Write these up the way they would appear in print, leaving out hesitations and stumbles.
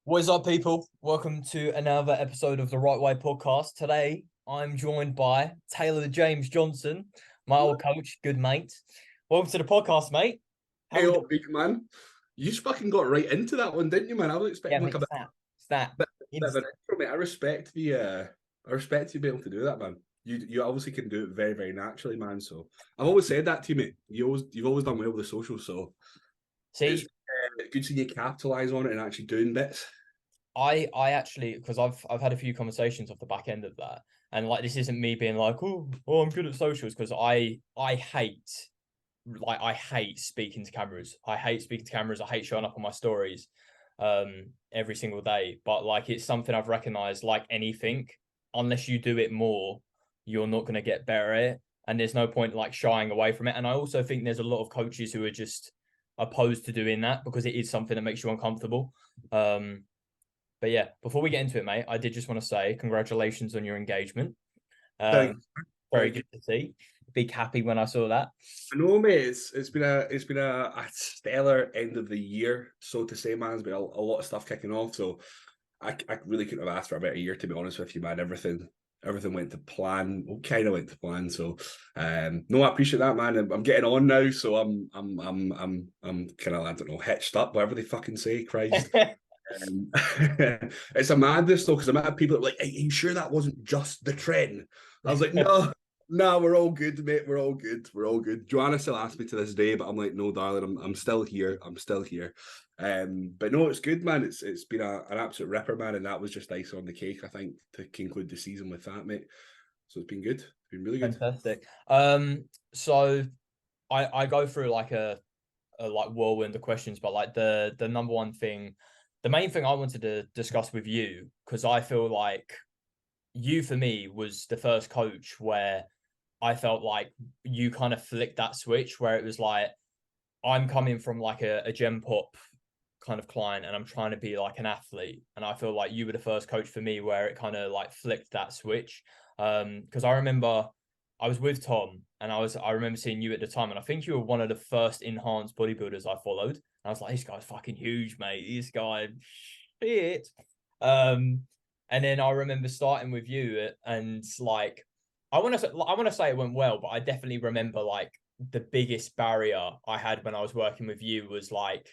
What is up, people? Welcome to another episode of the Right Way podcast. Today, I'm joined by Taylor James Johnson, my old coach, good mate. Welcome to the podcast, mate. How Hey we up, doing? big man. You just fucking got right into that one, didn't you, man? I was Yeah, expecting like mate, a it's that. It's that. bit of an Instant. intro, mate. I respect you being able to do that, man. You obviously can do it very, very naturally, man. So I've always said that to you, mate. You've always done well with the social, so it's See, good seeing you capitalise on it and actually doing bits. I actually, because I've had a few conversations off the back end of that, and like this isn't me being like, oh, I'm good at socials, because I hate speaking to cameras. I hate speaking to cameras. I hate showing up on my stories every single day. But like it's something I've recognized, like anything, unless you do it more, you're not gonna get better at it. And there's no point like shying away from it. And I also think there's a lot of coaches who are just opposed to doing that because it is something that makes you uncomfortable. But yeah, before we get into it, mate, I did just want to say congratulations on your engagement. Um, Thank, very thank you. good to see. Big happy when I saw that. I know, mate. It's been a stellar end of the year, so to say, man. There's been a lot of stuff kicking off, so I really couldn't have asked for a better year, to be honest with you, man. Everything went to plan. Well, kind of went to plan. So, no, I appreciate that, man. I'm getting on now, so I'm kind of, I don't know, hitched up, whatever they fucking say. Christ. Um, it's a madness though, because I met people that were like, "Hey, are you sure that wasn't just the trend?" I was like, "No, no, we're all good, mate. We're all good. We're all good." Joanna still asks me to this day, but I'm like, "No, darling, I'm still here. I'm still here." But no, it's good, man. It's been an absolute ripper, man, and that was just ice on the cake, I think, to conclude the season with that, mate. So it's been good. It's been really good. Fantastic. So I go through like a like whirlwind of questions, but like the number one thing, the main thing I wanted to discuss with you, because I feel like you for me was the first coach where I felt like you kind of flicked that switch where it was like I'm coming from like a gem pop kind of client and I'm trying to be like an athlete. And I feel like you were the first coach for me where it kind of like flicked that switch. Because I remember I was with Tom and I remember seeing you at the time, and I think you were one of the first enhanced bodybuilders I followed. And I was like, this guy's fucking huge, mate. This guy shit. Um, and then I remember starting with you and like I want to say it went well, but I definitely remember like the biggest barrier I had when I was working with you was like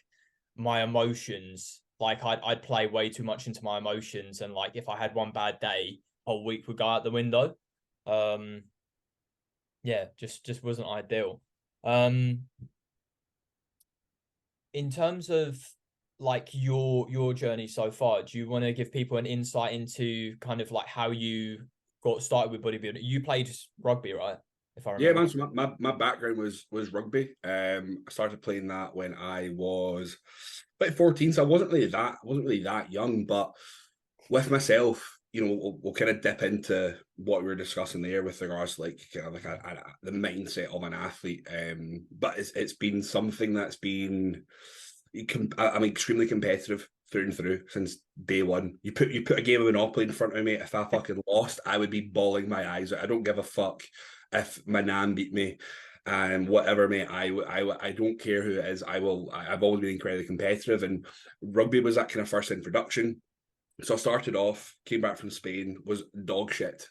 my emotions. Like I'd play way too much into my emotions, and like if I had one bad day, whole week would go out the window. Um, yeah, just wasn't ideal. Um, in terms of like your journey so far, do you want to give people an insight into kind of like how you got started with bodybuilding? You played rugby, right? If I Yeah, remember. man. So my background was rugby. I started playing that when I was about 14, so I wasn't really that young. But with myself, we'll kind of dip into what we were discussing there with regards to like kind of like the mindset of an athlete. But it's been something that's been I'm extremely competitive through and through since day one. You put a game of Monopoly in front of me. If I fucking lost, I would be bawling my eyes out. I don't give a fuck if my nan beat me and whatever, mate. I don't care who it is. I've always been incredibly competitive, and rugby was that kind of first introduction. So I started off, came back from Spain, was dog shit.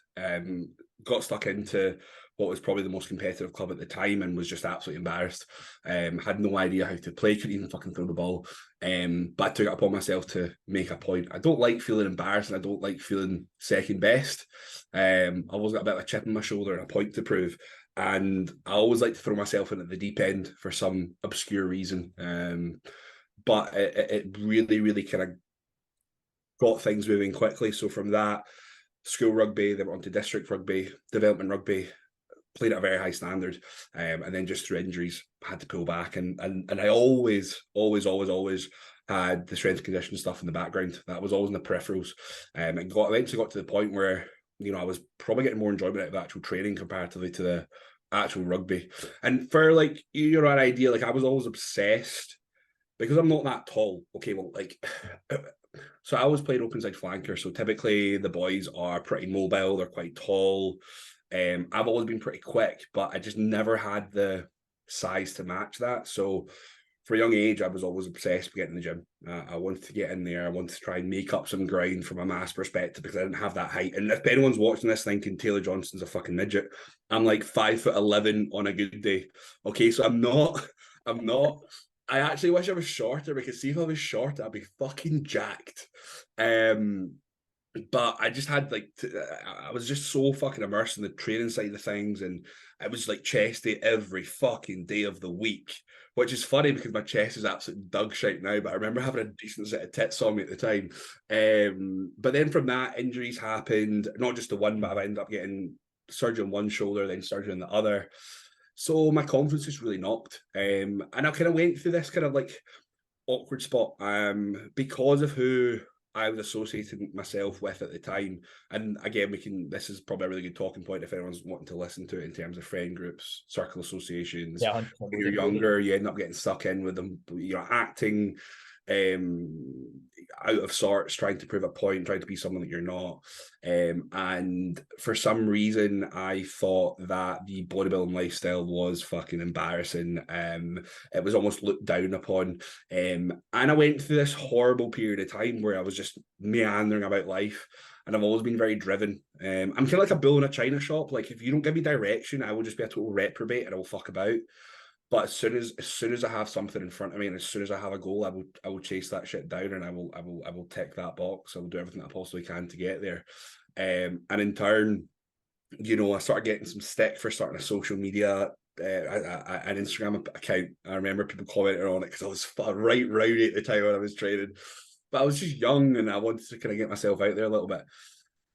Got stuck into what was probably the most competitive club at the time and was just absolutely embarrassed. Had no idea how to play, couldn't even fucking throw the ball. But I took it upon myself to make a point. I don't like feeling embarrassed and I don't like feeling second best. I always got a bit of a chip on my shoulder and a point to prove. And I always like to throw myself in at the deep end for some obscure reason. But it really, really kind of got things moving quickly. So from that, school rugby, then went on to district rugby, development rugby, played at a very high standard, and then just through injuries had to pull back. And I always had the strength and conditioning stuff in the background. That was always in the peripherals, and eventually got to the point where I was probably getting more enjoyment out of actual training comparatively to the actual rugby. And for like an idea, like I was always obsessed because I'm not that tall. Okay, well, like so I always played open side flanker. So typically the boys are pretty mobile, they're quite tall. I've always been pretty quick, but I just never had the size to match that. So for a young age, I was always obsessed with getting in the gym. I wanted to get in there. I wanted to try and make up some ground from a mass perspective because I didn't have that height. And if anyone's watching this thinking Taylor Johnson's a fucking midget, I'm like 5'11" on a good day. Okay, so I'm not. I'm not. I actually wish I was shorter because see if I was shorter, I'd be fucking jacked. But I just had like I was just so fucking immersed in the training side of things, and I was like chest day every fucking day of the week, which is funny because my chest is absolutely dug shite now. But I remember having a decent set of tits on me at the time. But then from that, injuries happened, not just the one, but I ended up getting surgery on one shoulder, then surgery on the other. So my confidence just really knocked. And I kind of went through this kind of like awkward spot because of who I was associating myself with at the time. And again, this is probably a really good talking point if anyone's wanting to listen to it in terms of friend groups, circle associations. Yeah, 100%. When you're younger, you end up getting stuck in with them, acting out of sorts, trying to prove a point, trying to be someone that you're not. And for some reason, I thought that the bodybuilding lifestyle was fucking embarrassing. It was almost looked down upon. And I went through this horrible period of time where I was just meandering about life. And I've always been very driven. I'm kind of like a bull in a china shop. Like if you don't give me direction, I will just be a total reprobate and I will fuck about. But as soon as I have something in front of me, and as soon as I have a goal, I will chase that shit down, and I will tick that box. I will do everything that I possibly can to get there. And in turn, I started getting some stick for starting a social media, an Instagram account. I remember people commenting on it because I was right rowdy at the time when I was training. But I was just young, and I wanted to kind of get myself out there a little bit.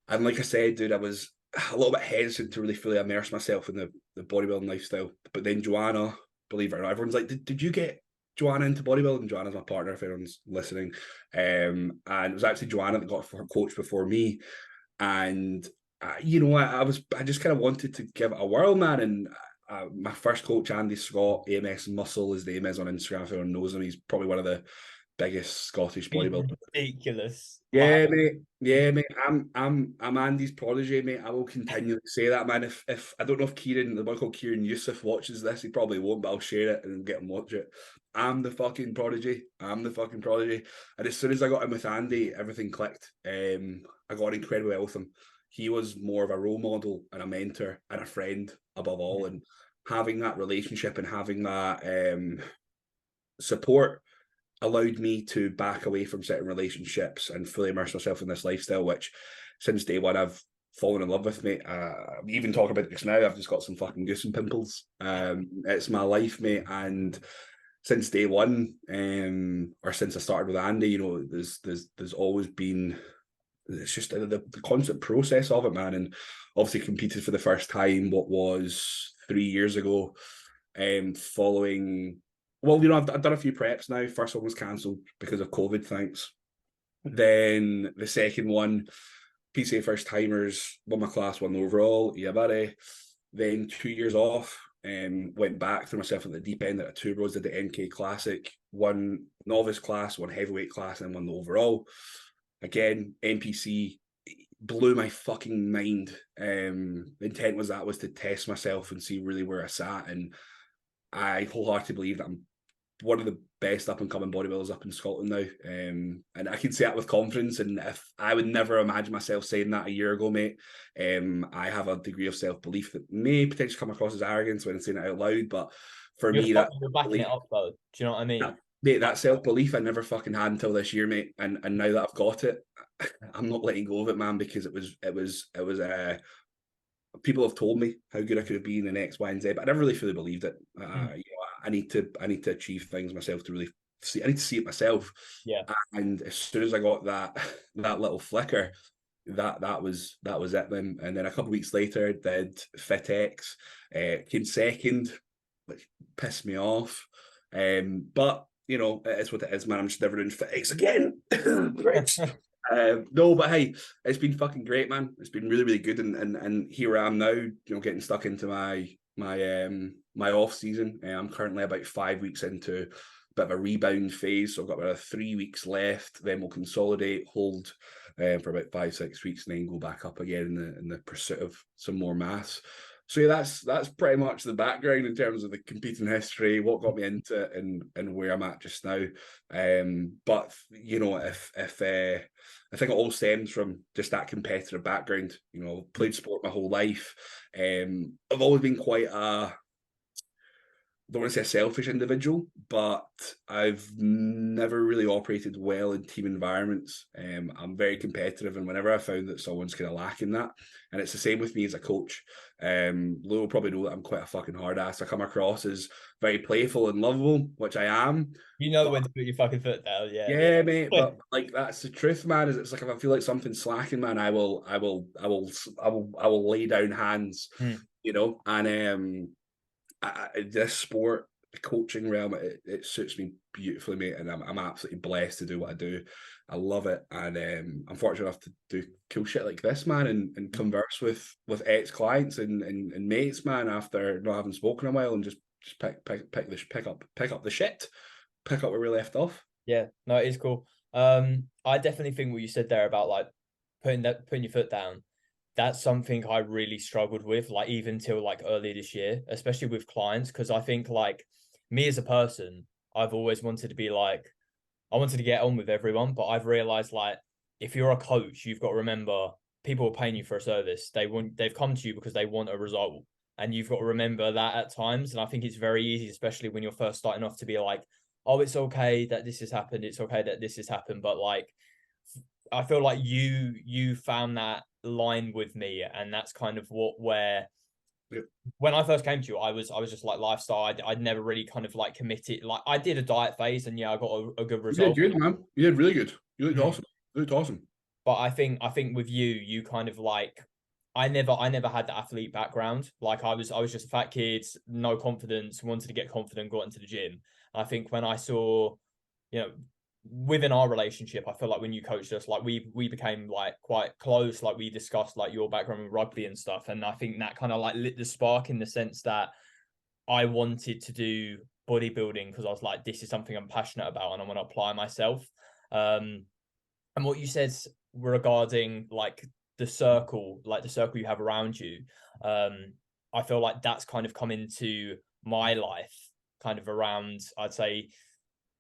And like I said, dude, I was a little bit hesitant to really fully immerse myself in the bodybuilding lifestyle. But then Joanna, believe it or not, everyone's like, did you get Joanna into bodybuilding? Joanna's my partner, if anyone's listening. And it was actually Joanna that got her coach before me. And, I just kind of wanted to give it a whirl, man. And my first coach, Andy Scott, AMS Muscle, his name is on Instagram. If anyone knows him, he's probably one of the biggest Scottish bodybuilders. Ridiculous. Yeah, mate. Yeah, mate. I'm Andy's prodigy, mate. I will continually say that, man. If I don't know if Kieran, the boy called Kieran Yusuf, watches this, he probably won't, but I'll share it and get him watch it. I'm the fucking prodigy. I'm the fucking prodigy. And as soon as I got in with Andy, everything clicked. I got incredibly well with him. He was more of a role model and a mentor and a friend above all. And having that relationship and having that support allowed me to back away from certain relationships and fully immerse myself in this lifestyle, which since day one I've fallen in love with, mate. Even talking about this now, I've just got some fucking goose and pimples. It's my life, mate. And since day one, or since I started with Andy, there's always been, it's just the constant process of it, man. And obviously competed for the first time, what was 3 years ago, following. Well, I've done a few preps now. First one was cancelled because of COVID, thanks. Then the second one, PCA first timers, won my class, won the overall, yeah, buddy. Then 2 years off, went back, threw myself at the deep end at a Two Bros, did the NK Classic, won novice class, won heavyweight class, and won the overall. Again, NPC blew my fucking mind. The intent was to test myself and see really where I sat, and I wholeheartedly believe that I'm one of the best up and coming bodybuilders up in Scotland now. And I can say that with confidence. And if I would never imagine myself saying that a year ago, mate. I have a degree of self-belief that may potentially come across as arrogance when I'm saying it out loud. But for me, you're backing it up though. Do you know what I mean? Mate, that self-belief I never fucking had until this year, mate. And now that I've got it, I'm not letting go of it, man, because it was people have told me how good I could have been in X, Y, and Z, but I never really fully believed it. I need to achieve things myself to really see. I need to see it myself. Yeah. And as soon as I got that little flicker, that was it then. And then a couple of weeks later, did FitX, came second, which pissed me off. But it is what it is, man. I'm just never doing FitX again. No, but hey, it's been fucking great, man. It's been really, really good, and here I am now, getting stuck into my off season. I'm currently about 5 weeks into a bit of a rebound phase, so I've got about 3 weeks left. Then we'll consolidate, hold for about 5-6 weeks, and then go back up again in the pursuit of some more mass. So yeah, that's pretty much the background in terms of the competing history, what got me into it, and where I'm at just now. But you know, if I think it all stems from just that competitive background. You know, played sport my whole life. I've always been quite a, don't want to say a selfish individual, but I've never really operated well in team environments. I'm very competitive, and whenever I found that someone's kind of lacking that, and it's the same with me as a coach. Lou will probably know that I'm quite a fucking hard ass. I come across as very playful and lovable, which I am. You know But when to put your fucking foot down, yeah. yeah, mate. But like that's the truth, man. Is it's like if I feel like something's slacking, man, I will lay down hands, Hmm. you know, and this sport, the coaching realm, it suits me beautifully, mate, and I'm absolutely blessed to do what I do. I love it, and I'm fortunate enough to do cool shit like this, man, and converse with ex clients and mates, man, after not having spoken in a while, and just pick up the shit, pick up where we left off. Yeah, no, it is cool. I definitely think what you said there about like putting your foot down, that's something I really struggled with, like even till like early this year, especially with clients, because I think like me as a person, I've always wanted to be like, I wanted to get on with everyone, but I've realized like if you're a coach, you've got to remember people are paying you for a service. They've come to you because they want a result. And you've got to remember that at times. And I think it's very easy, especially when you're first starting off, to be like, oh, it's okay that this has happened. It's okay that this has happened. But like I feel like you found that line with me, and that's kind of where Yeah. when I first came to you, I was just like lifestyle. I'd never really kind of like committed. Like I did a diet phase, and yeah, I got a good You did result. good, man. You did really good. You looked Mm. awesome. You looked awesome. But I think with you, you kind of like I never had the athlete background. Like I was just a fat kid, no confidence, wanted to get confident, got into the gym. I think when I saw, you know, within our relationship, I feel like when you coached us, like we became like quite close. Like we discussed like your background with rugby and stuff. And I think that kind of like lit the spark in the sense that I wanted to do bodybuilding because I was like, this is something I'm passionate about and I want to apply myself. Um, and what you said regarding like the circle you have around you, I feel like that's kind of come into my life kind of around, I'd say,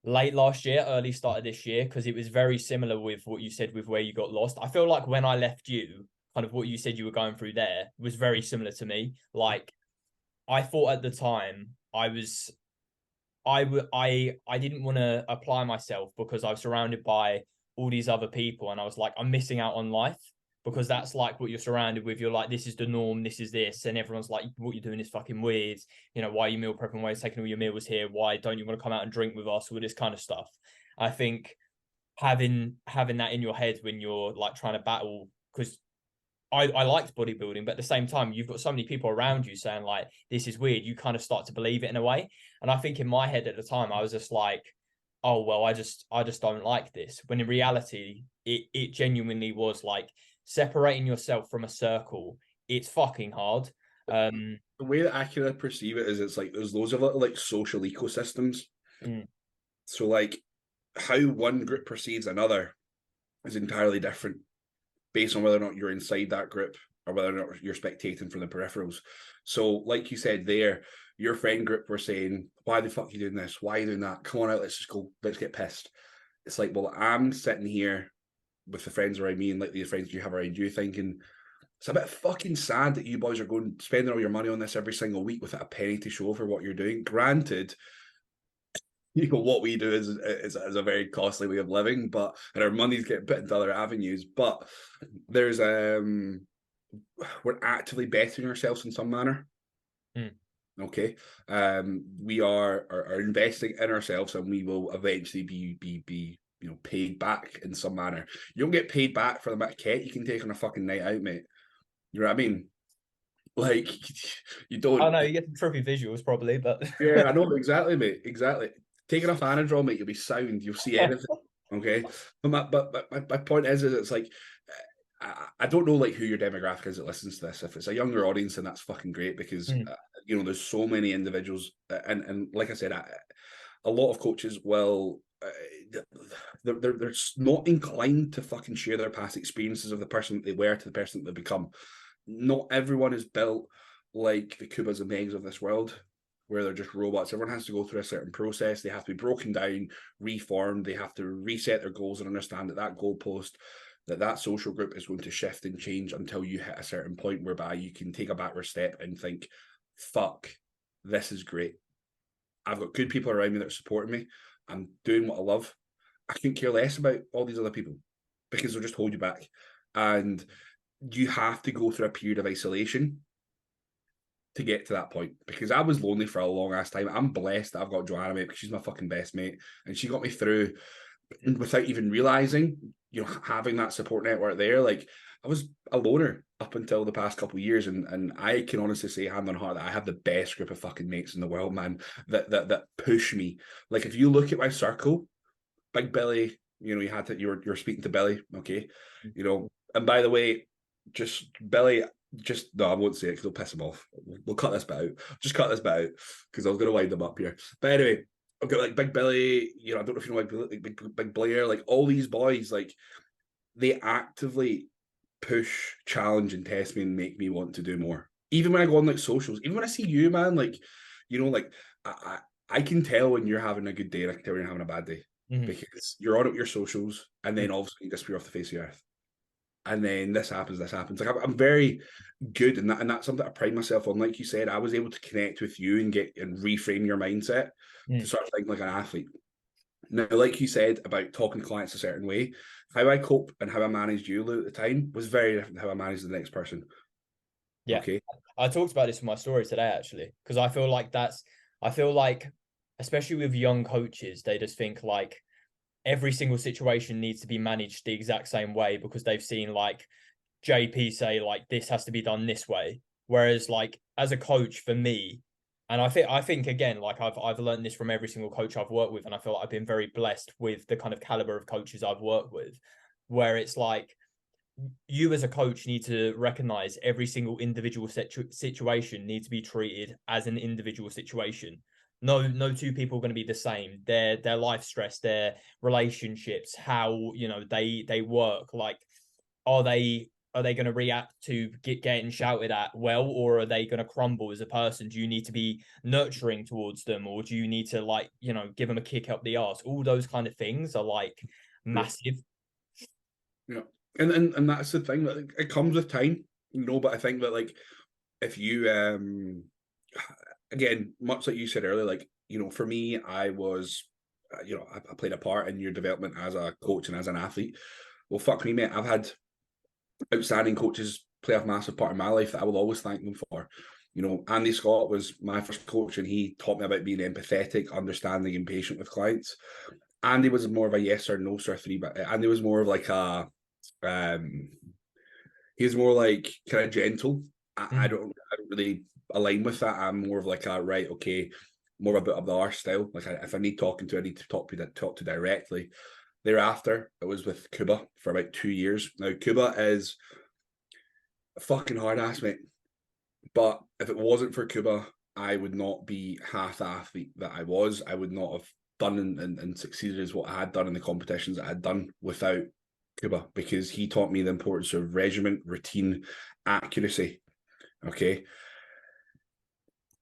late last year, early start of this year, because it was very similar with what you said with where you got lost. I feel like when I left you, kind of what you said you were going through there was very similar to me. Like I thought at the time I didn't want to apply myself because I was surrounded by all these other people, and I was like, I'm missing out on life because that's like what you're surrounded with. You're like, this is the norm, this is this, and everyone's like, what you're doing is fucking weird. You know, why are you meal prepping? Why are you taking all your meals here? Why don't you want to come out and drink with us? All this kind of stuff. I think having that in your head when you're like trying to battle, because I liked bodybuilding, but at the same time, you've got so many people around you saying like, this is weird. You kind of start to believe it in a way. And I think in my head at the time, I was just like, oh, well, I just don't like this. When in reality, it genuinely was like separating yourself from a circle. It's fucking hard. Um, The way that I kind of perceive it is it's like there's loads of little like social ecosystems. mm, So like how one group perceives another is entirely different based on whether or not you're inside that group or whether or not you're spectating from the peripherals. So, like you said there, your friend group were saying, why the fuck are you doing this? Why are you doing that? Come on out, let's just go, let's get pissed. It's like, well, I'm sitting here with the friends around me and like the friends you have around you thinking, it's a bit fucking sad that you boys are going spending all your money on this every single week without a penny to show for what you're doing. Granted, you know what we do is a very costly way of living, but and our money's getting put into other avenues. But there's we're actively bettering ourselves in some manner. mm, Okay, we are investing in ourselves, and we will eventually be you know paid back in some manner. You don't get paid back for the amount of kit you can take on a fucking night out, mate. You know what I mean? Like you I don't. know you get the trophy visuals probably, but Yeah, I know exactly, mate. Exactly. Take enough Anadrol, mate, you'll be sound. You'll see anything. Okay, but my point is it's like I don't know like who your demographic is that listens to this. If it's a younger audience, then that's fucking great because mm, you know there's so many individuals, and like I said, a lot of coaches will. They're not inclined to fucking share their past experiences of the person that they were to the person that they become. Not everyone is built like the Kubas and Megs of this world, where they're just robots. Everyone has to go through a certain process. They have to be broken down, reformed. They have to reset their goals and understand that that goalpost, that social group is going to shift and change until you hit a certain point whereby you can take a backward step and think, fuck, this is great. I've got good people around me that are supporting me. I'm doing what I love. I couldn't care less about all these other people because they'll just hold you back. And you have to go through a period of isolation to get to that point, because I was lonely for a long ass time. I'm blessed that I've got Joanna, mate, because she's my fucking best mate, and she got me through without even realizing, you know, having that support network there. Like, I was a loner up until the past couple of years, and I can honestly say, hand on heart, that I have the best group of fucking mates in the world, man, that push me. Like, if you look at my circle, Big Billy, you know, you're speaking to Billy, okay, you know, and by the way, just Billy, just no, I won't say it because it'll piss him off. We'll cut this bit out. Just cut this bit out because I was going to wind them up here. But anyway, I've got like Big Billy. You know, I don't know if you know like Big Blair. Like all these boys, like they actively push, challenge, and test me and make me want to do more. Even when I go on like socials, even when I see you, man, like you know, like I can tell when you're having a good day and I can tell when you're having a bad day because you're on at your socials and then obviously you disappear off the face of the earth. And then this happens. Like I'm very good, and that's something I pride myself on. Like you said, I was able to connect with you and get and reframe your mindset to sort of think like an athlete. Now, like you said about talking to clients a certain way, how I cope and how I managed you at the time was very different than how I managed the next person. Yeah. Okay. I talked about this in my story today, actually, because I feel like, especially with young coaches, they just think like every single situation needs to be managed the exact same way because they've seen like JP say like this has to be done this way. Whereas like as a coach for me, and I think again, like I've learned this from every single coach I've worked with, and I feel like I've been very blessed with the kind of caliber of coaches I've worked with, where it's like you as a coach need to recognize every single individual situation needs to be treated as an individual situation. No two people are going to be the same. Their life stress, their relationships, how you know they work. Like, are they going to react to getting shouted at well, or are they going to crumble as a person? Do you need to be nurturing towards them, or do you need to like you know give them a kick up the arse? All those kind of things are like massive. Yeah. And that's the thing that it comes with time, you know. But I think that like if you again, much like you said earlier, like you know, for me, I was you know, I played a part in your development as a coach and as an athlete. Well, fuck me, mate. I've had outstanding coaches play a massive part in my life that I will always thank them for. You know, Andy Scott was my first coach, and he taught me about being empathetic, understanding, and patient with clients. Andy was more of a yes or no sort of three, but Andy was more of like a um he was more like kind of gentle. I don't really align with that. I'm more of like a right, okay, more of a bit of the R style. Like if I need talking to, I need to talk to directly. Thereafter, it was with Cuba for about 2 years. Now Cuba is a fucking hard ass, mate. But if it wasn't for Cuba, I would not be half the athlete that I was. I would not have done and succeeded as what I had done in the competitions that I had done without Cuba, because he taught me the importance of regiment, routine, accuracy. Okay.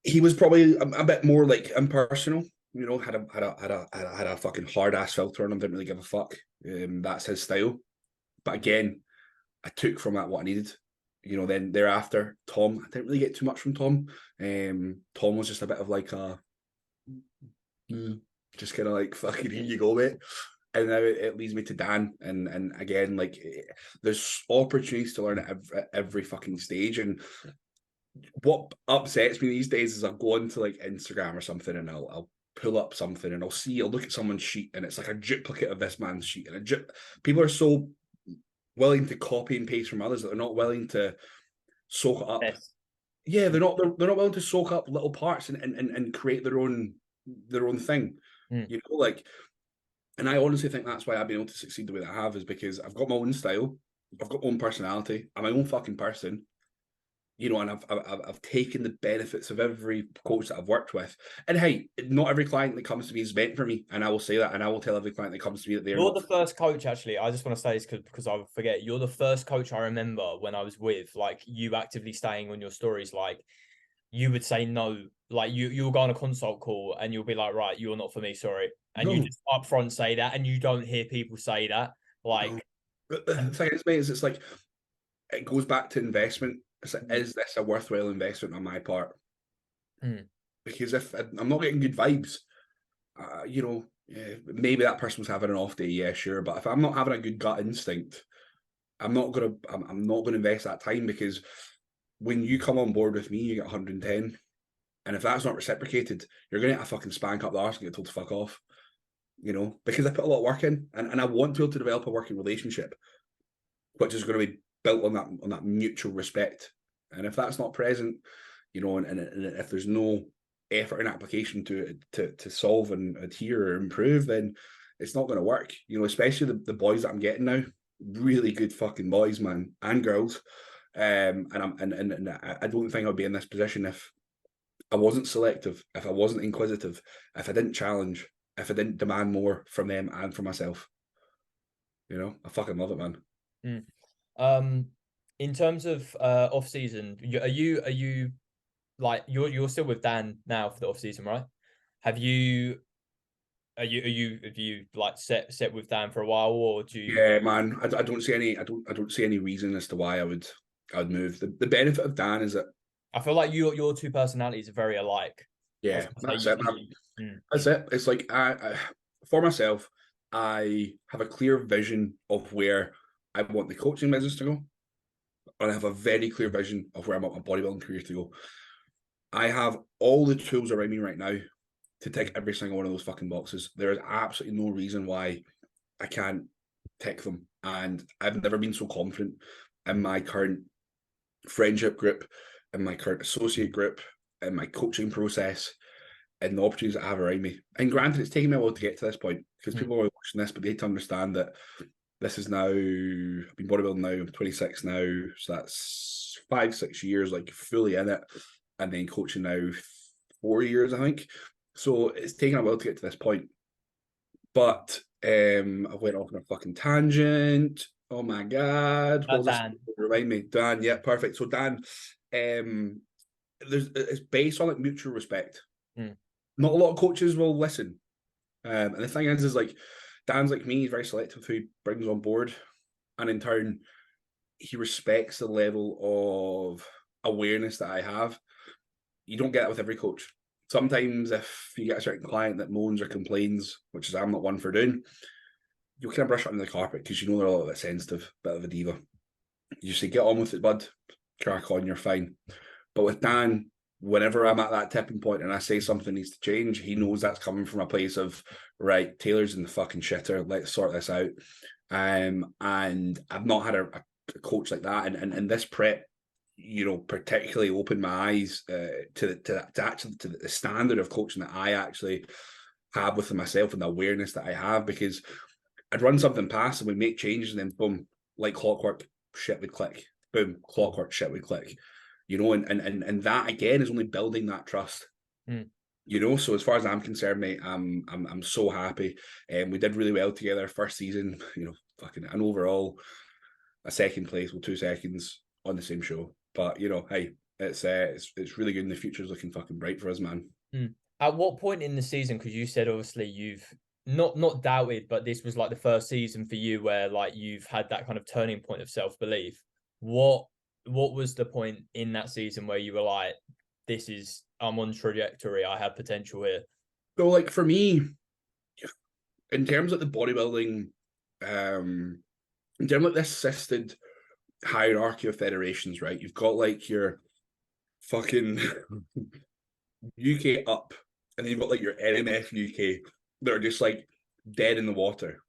He was probably a bit more like impersonal, you know, had a fucking hard ass filter on him, didn't really give a fuck. That's his style. But again, I took from that what I needed. You know, then thereafter, Tom, I didn't really get too much from Tom. Tom was just a bit of like a just kind of like fucking here you go, mate. And now it leads me to Dan, and again, like there's opportunities to learn at every fucking stage. And what upsets me these days is I'll go into like Instagram or something, and I'll pull up something, and I'll look at someone's sheet, and it's like a duplicate of this man's sheet, and people are so willing to copy and paste from others that they're not willing to soak it up. Yes. Yeah, they're not willing to soak up little parts and create their own thing. You know, like, and I honestly think that's why I've been able to succeed the way that I have, is because I've got my own style, I've got my own personality, I'm my own fucking person. You know, and I've taken the benefits of every coach that I've worked with. And hey, not every client that comes to me is meant for me, and I will say that, and I will tell every client that comes to me that they're You're not. the first coach, actually. I just want to say this because I forget. You're the first coach I remember when I was with, like you actively staying on your stories, like you would say no. Like you'll go on a consult call and you'll be like, right, you're not for me, sorry. And you No, just upfront say that, and you don't hear people say that. no. Like, But the and thing is, mate, is it's like it goes back to investment. It's like, mm, is this a worthwhile investment on my part? mm, Because if I'm not getting good vibes, you know, yeah, maybe that person was having an off day, yeah, sure. But if I'm not having a good gut instinct, I'm not gonna invest that time, because when you come on board with me, you get 110. And if that's not reciprocated, you're gonna get a fucking spank up the arse and get told to fuck off. You know, because I put a lot of work in, and I want to be able to develop a working relationship, which is going to be built on that mutual respect. And if that's not present, you know, and if there's no effort and application to solve and adhere or improve, then it's not going to work. You know, especially the boys that I'm getting now, really good fucking boys, man, and girls. And I don't think I'd be in this position if I wasn't selective, if I wasn't inquisitive, if I didn't challenge, if I didn't demand more from them and from myself. You know, I fucking love it, man. mm. In terms of off season, are you like you're still with Dan now for the off season, right? Have you have you like set with Dan for a while, or do you? Yeah, man. I don't see any. I don't see any reason as to why I would move. The benefit of Dan is that, I feel like your two personalities are very alike. I was yeah, gonna say that's it, man. mm, That's it. It's like for myself, I have a clear vision of where I want the coaching business to go, and I have a very clear vision of where I want my bodybuilding career to go. I have all the tools around me right now to tick every single one of those fucking boxes. There is absolutely no reason why I can't tick them. And I've never been so confident in my current friendship group, in my current associate group, in my coaching process, and the opportunities that I have around me. And granted, it's taken me a while to get to this point, because mm, people are watching this, but they need to understand that this is now, I've been bodybuilding now, I'm 26 now, so that's 5-6 years, like fully in it, and then coaching now 4 years, I think. So it's taken a while to get to this point. But I went off on a fucking tangent. Oh my god, what was this? Dan. Remind me, Dan. Yeah, perfect. So Dan, it's based on like mutual respect. Mm, Not a lot of coaches will listen, and the thing is like Dan's like me. He's very selective who he brings on board, and in turn, he respects the level of awareness that I have. You don't get that with every coach. Sometimes if you get a certain client that moans or complains, which is I'm not one for doing, you'll kind of brush it under the carpet because you know they're a little bit sensitive, bit of a diva. You say, get on with it, bud. Crack on, you're fine. But with Dan, whenever I'm at that tipping point and I say something needs to change, he knows that's coming from a place of, right, Taylor's in the fucking shitter, let's sort this out. And I've not had a coach like that. And this prep, you know, particularly opened my eyes to the standard of coaching that I actually have within myself and the awareness that I have, because I'd run something past and we make changes and then boom, like clockwork, shit would click. Boom, clockwork, shit would click. You know, and that again is only building that trust. mm. You know, so as far as I'm concerned, mate, I'm so happy. And we did really well together first season, you know, fucking, and overall a second place, well, 2 seconds on the same show. But you know, hey, it's really good, and the future's looking fucking bright for us, man. Mm. At what point in the season? Because you said obviously you've not doubted, but this was like the first season for you where like you've had that kind of turning point of self belief. What what was the point in that season where you were like, this is I'm on trajectory, I have potential here. So, like for me, in terms of the bodybuilding, in terms of this assisted hierarchy of federations, right? You've got like your fucking UK up, and then you've got like your NMF UK that are just like dead in the water.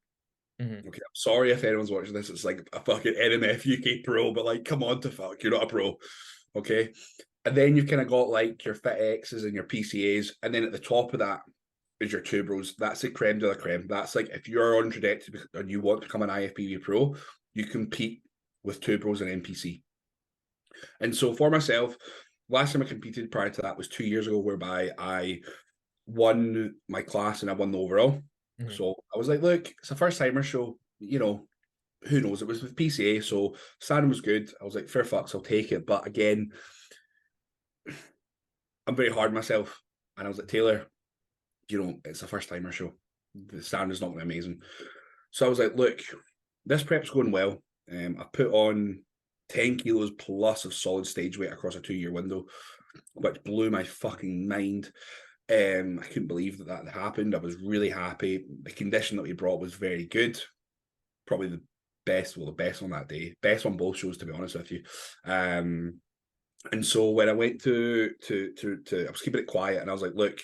Mm-hmm. Okay, I'm sorry if anyone's watching this. It's like a fucking NMF UK pro, but like, come on to fuck, you're not a pro, okay? And then you've kind of got like your Fit X's and your PCAs, and then at the top of that is your two bros. That's the creme de la creme. That's like if you're on trajectory and you want to become an IFBB pro, you compete with two bros and NPC. And so for myself, last time I competed prior to that was 2 years ago, whereby I won my class and I won the overall. Mm-hmm. So I was like, look, it's a first timer, so you know, who knows? It was with PCA, so standing was good. I was like, fair fucks, I'll take it. But again, I'm very hard on myself. And I was like, Taylor, you know, it's a first timer show. The standard's not going to be amazing. So I was like, look, this prep's going well. I put on 10 kilos plus of solid stage weight across a 2-year window, which blew my fucking mind. I couldn't believe that happened. I was really happy. The condition that we brought was very good. Probably the best on that day. Best on both shows, to be honest with you. And so when I went to I was keeping it quiet, and I was like, look,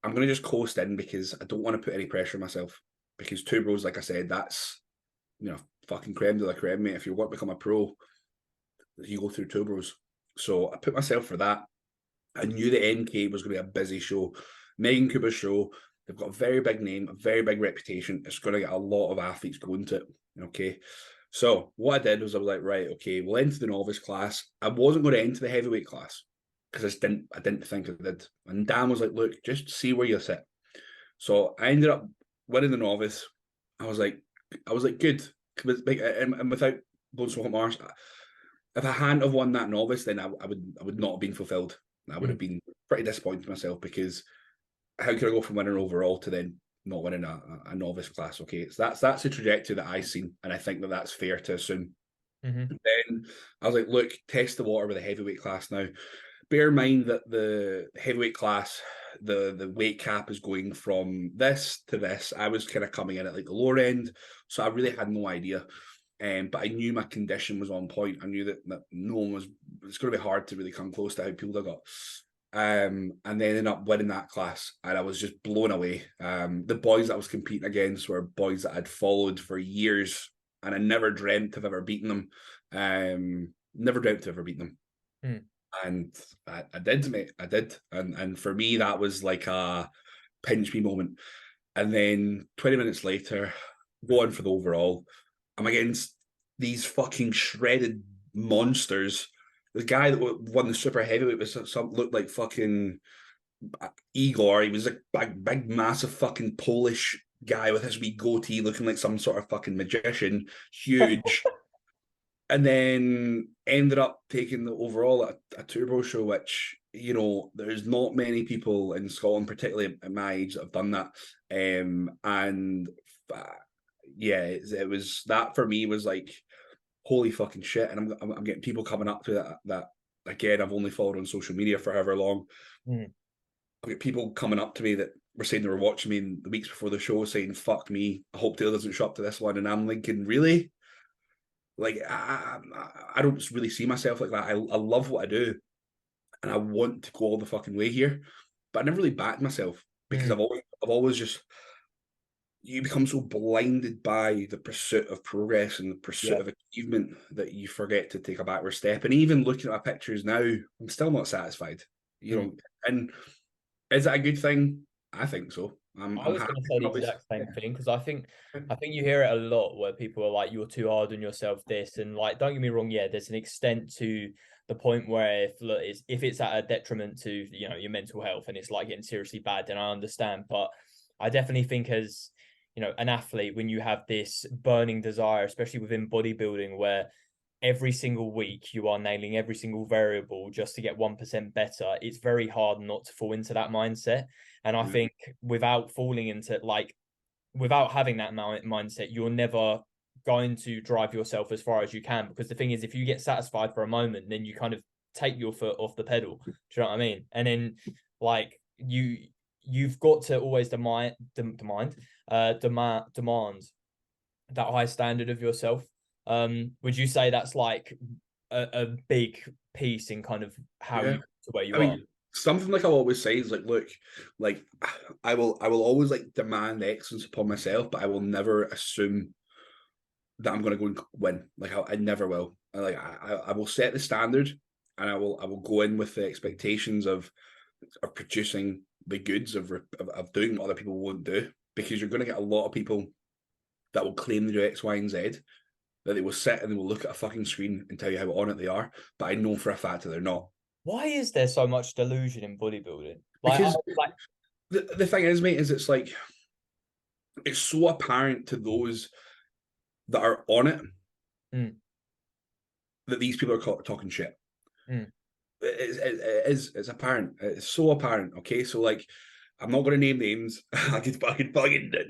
I'm going to just coast in because I don't want to put any pressure on myself. Because Two Bros, like I said, that's, you know, fucking creme de la creme, mate. If you want to become a pro, you go through Two Bros. So I put myself for that. I knew the NK was going to be a busy show. Megan Cooper's show, they've got a very big name, a very big reputation. It's going to get a lot of athletes going to it. Okay. So what I did was I was like, right, okay, we'll enter the novice class. I wasn't going to enter the heavyweight class because I didn't think I did. And Dan was like, look, just see where you sit. So I ended up winning the novice. I was like, good. And without blowing smoke up my arse, if I hadn't have won that novice, then I would not have been fulfilled. I would have been pretty disappointed in myself, because how could I go from winning overall to then not winning a novice class? Okay, so that's the trajectory that I've seen, and I think that that's fair to assume. Then I was like, look, test the water with a heavyweight class now. Bear in mind that the heavyweight class, the weight cap is going from this to this. I was kind of coming in at like the lower end, so I really had no idea. But I knew my condition was on point. I knew that no one was. It's going to be hard to really come close to how people I got. And they ended up winning that class, and I was just blown away. The boys that I was competing against were boys that I'd followed for years, and I never dreamt of ever beating them. Never dreamt of ever beating them. And I did, mate. I did. And for me, that was like a pinch me moment. And then 20 minutes later, going for the overall, I'm against these fucking shredded monsters. The guy that won the super heavyweight looked like fucking Igor. He was a big, massive fucking Polish guy with his wee goatee, looking like some sort of fucking magician, huge. And then ended up taking the overall at a turbo show, which, you know, there's not many people in Scotland, particularly at my age, that have done that. And yeah, it was that for me was like, holy fucking shit. And I'm getting people coming up to that again, I've only followed on social media for however long. I've got people coming up to me that were saying they were watching me in the weeks before the show, saying, fuck me, I hope Taylor doesn't show up to this one. And I'm thinking, really? Like, I don't really see myself like that. I love what I do, and I want to go all the fucking way here, but I never really backed myself, because I've always just, you become so blinded by the pursuit of progress and the pursuit of achievement that you forget to take a backward step. And even looking at my pictures now, I'm still not satisfied. You know, and is that a good thing? I think so. I was going to say the exact same thing, because I think you hear it a lot where people are like, you're too hard on yourself, this, and like, don't get me wrong, there's an extent to the point where if it's at a detriment to, you know, your mental health and it's like getting seriously bad, then I understand. But I definitely think, as you know, an athlete, when you have this burning desire, especially within bodybuilding, where every single week you are nailing every single variable just to get 1% better, it's very hard not to fall into that mindset. And I think without falling into, like, without having that mindset, you're never going to drive yourself as far as you can. Because the thing is, if you get satisfied for a moment, then you kind of take your foot off the pedal. Do you know what I mean? And then, like, you've got to always demand that high standard of yourself. Would you say that's like a big piece in kind of how you to where you are? Mean, something like I always say is like, look, like I will always like demand excellence upon myself, but I will never assume that I'm going to go and win. Like I never will. I will set the standard, and I will go in with the expectations of producing the goods of doing what other people won't do, because you're going to get a lot of people that will claim they do X, Y, and Z, that they will sit and they will look at a fucking screen and tell you how on it they are, but I know for a fact that they're not. Why is there so much delusion in bodybuilding? Because the thing is, mate, is it's like, it's so apparent to those that are on it that these people are talking shit. It's apparent. It's so apparent. Okay, so like, I'm not going to name names. I could fucking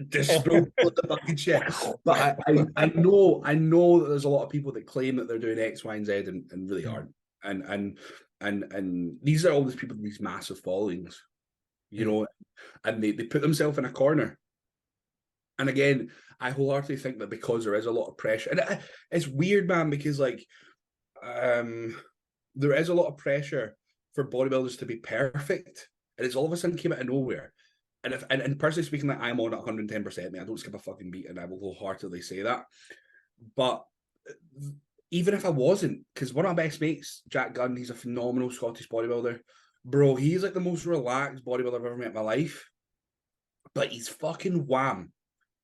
dispel the fucking shit. But I know that there's a lot of people that claim that they're doing X, Y, and Z and really aren't. And these are all these people with these massive followings, you know, and they put themselves in a corner. And again, I wholeheartedly think that because there is a lot of pressure, and it's weird, man, because like, there is a lot of pressure for bodybuilders to be perfect, and it's all of a sudden came out of nowhere. And if and personally speaking, like, I'm on at 110%, man. I don't skip a fucking beat, and I will wholeheartedly say that. But even if I wasn't, because one of my best mates, Jack Gunn, he's a phenomenal Scottish bodybuilder. Bro, he's like the most relaxed bodybuilder I've ever met in my life. But he's fucking wham.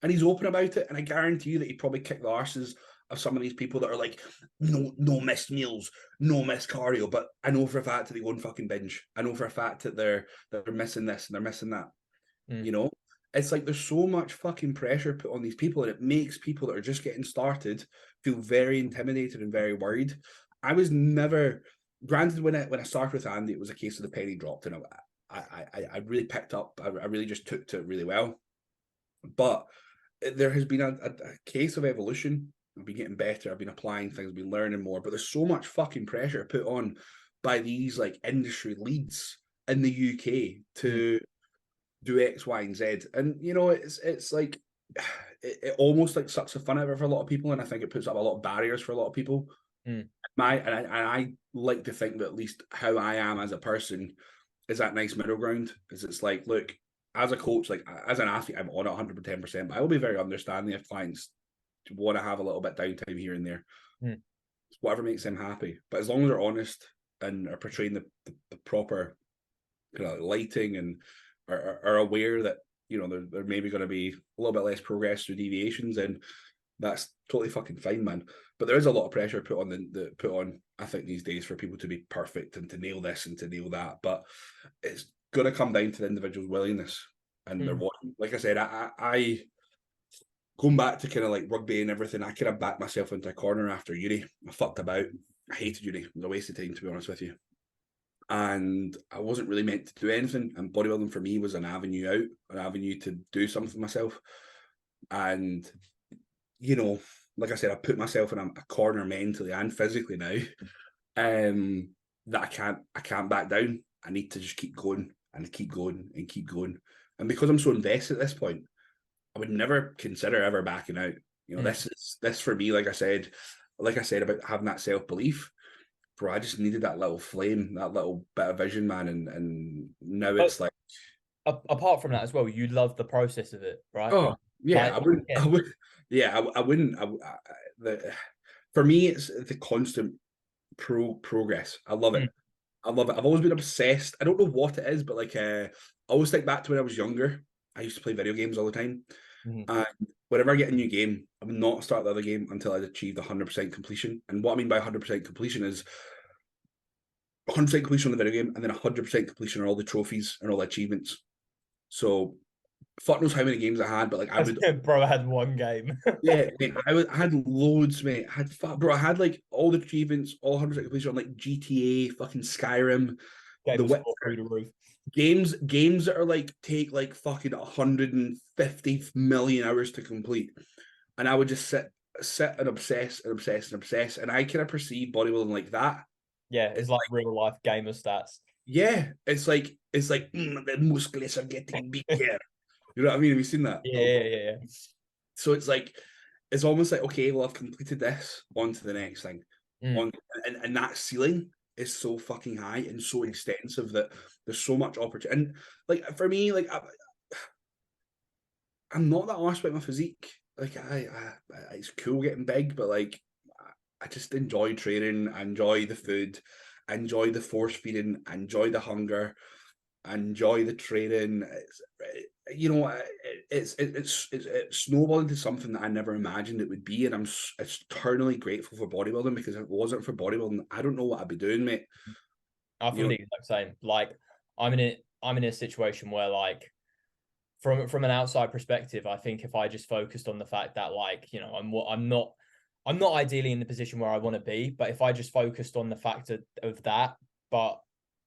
And he's open about it. And I guarantee you that he probably kicked the arses of some of these people that are like, no missed meals, no missed cardio. But I know for a fact that they go and fucking binge. I know for a fact that they're missing this and they're missing that. You know, it's like there's so much fucking pressure put on these people, and it makes people that are just getting started feel very intimidated and very worried. I was never, granted, when I started with Andy, it was a case of the penny dropped, and I really picked up. I really just took to it really well. But there has been a case of evolution. I've been getting better. I've been applying things. I've been learning more. But there's so much fucking pressure put on by these like industry leads in the UK to do X, Y, and Z. And you know, it's like it almost like sucks the fun out of it for a lot of people, and I think it puts up a lot of barriers for a lot of people. I like to think that at least how I am as a person is that nice middle ground. Is it's like, look, as a coach, like as an athlete, I'm on 110%, but I will be very understanding if clients want to have a little bit downtime here and there. It's whatever makes them happy. But as long as they're honest and are portraying the proper kind of lighting and are aware that, you know, they're maybe going to be a little bit less progress through deviations, and that's totally fucking fine, man. But there is a lot of pressure put on I think these days for people to be perfect and to nail this and to nail that. But it's going to come down to the individual's willingness and their wanting. Like I said, I going back to kind of like rugby and everything, I kind of backed myself into a corner after uni. I fucked about. I hated uni. It was a waste of time, to be honest with you. And I wasn't really meant to do anything. And bodybuilding for me was an avenue out, an avenue to do something myself. And, you know, like I said, I put myself in a corner mentally and physically now, that I can't back down. I need to just keep going and keep going and keep going. And because I'm so invested at this point, I would never consider ever backing out. You know, this for me, like I said about having that self-belief, bro, I just needed that little flame, that little bit of vision, man. And now it's like, apart from that as well, you love the process of it, right? oh yeah, I wouldn't. For me, it's the constant progress. I love it. I love it. I've always been obsessed. I don't know what it is, but like, I always think back to when I was younger. I used to play video games all the time. And whenever I get a new game, I would not start the other game until I'd achieved 100% completion. And what I mean by 100% completion is 100% completion on the video game, and then 100% completion on all the trophies and all the achievements. So, fuck knows how many games I had, but like I would, bro, I had one game. yeah, mate, I had loads, mate. I had like all the achievements, all 100% completion on like GTA, fucking Skyrim, Game the was Witcher. through the roof. Games that are like take like fucking 150 million hours to complete, and I would just sit and obsess and obsess and obsess, and I kind of perceive bodybuilding like that. Yeah, it's like real life gamer stats. Yeah, it's like the muscles are getting bigger. You know what I mean? Have you seen that? Yeah. So it's like, it's almost like, okay, well, I've completed this, on to the next thing. And that ceiling is so fucking high and so extensive that there's so much opportunity. And like for me, like I'm not that arsed about my physique. Like it's cool getting big, but like I just enjoy training. I enjoy the food. I enjoy the force feeding. I enjoy the hunger. I enjoy the training. It's snowballed into something that I never imagined it would be, and I'm eternally grateful for bodybuilding, because if it wasn't for bodybuilding, I don't know what I'd be doing, mate. I feel the exact same. Like I'm in a situation where, like, from an outside perspective, I think if I just focused on the fact that, like, you know, I'm not ideally in the position where I want to be, but if I just focused on the fact of that, but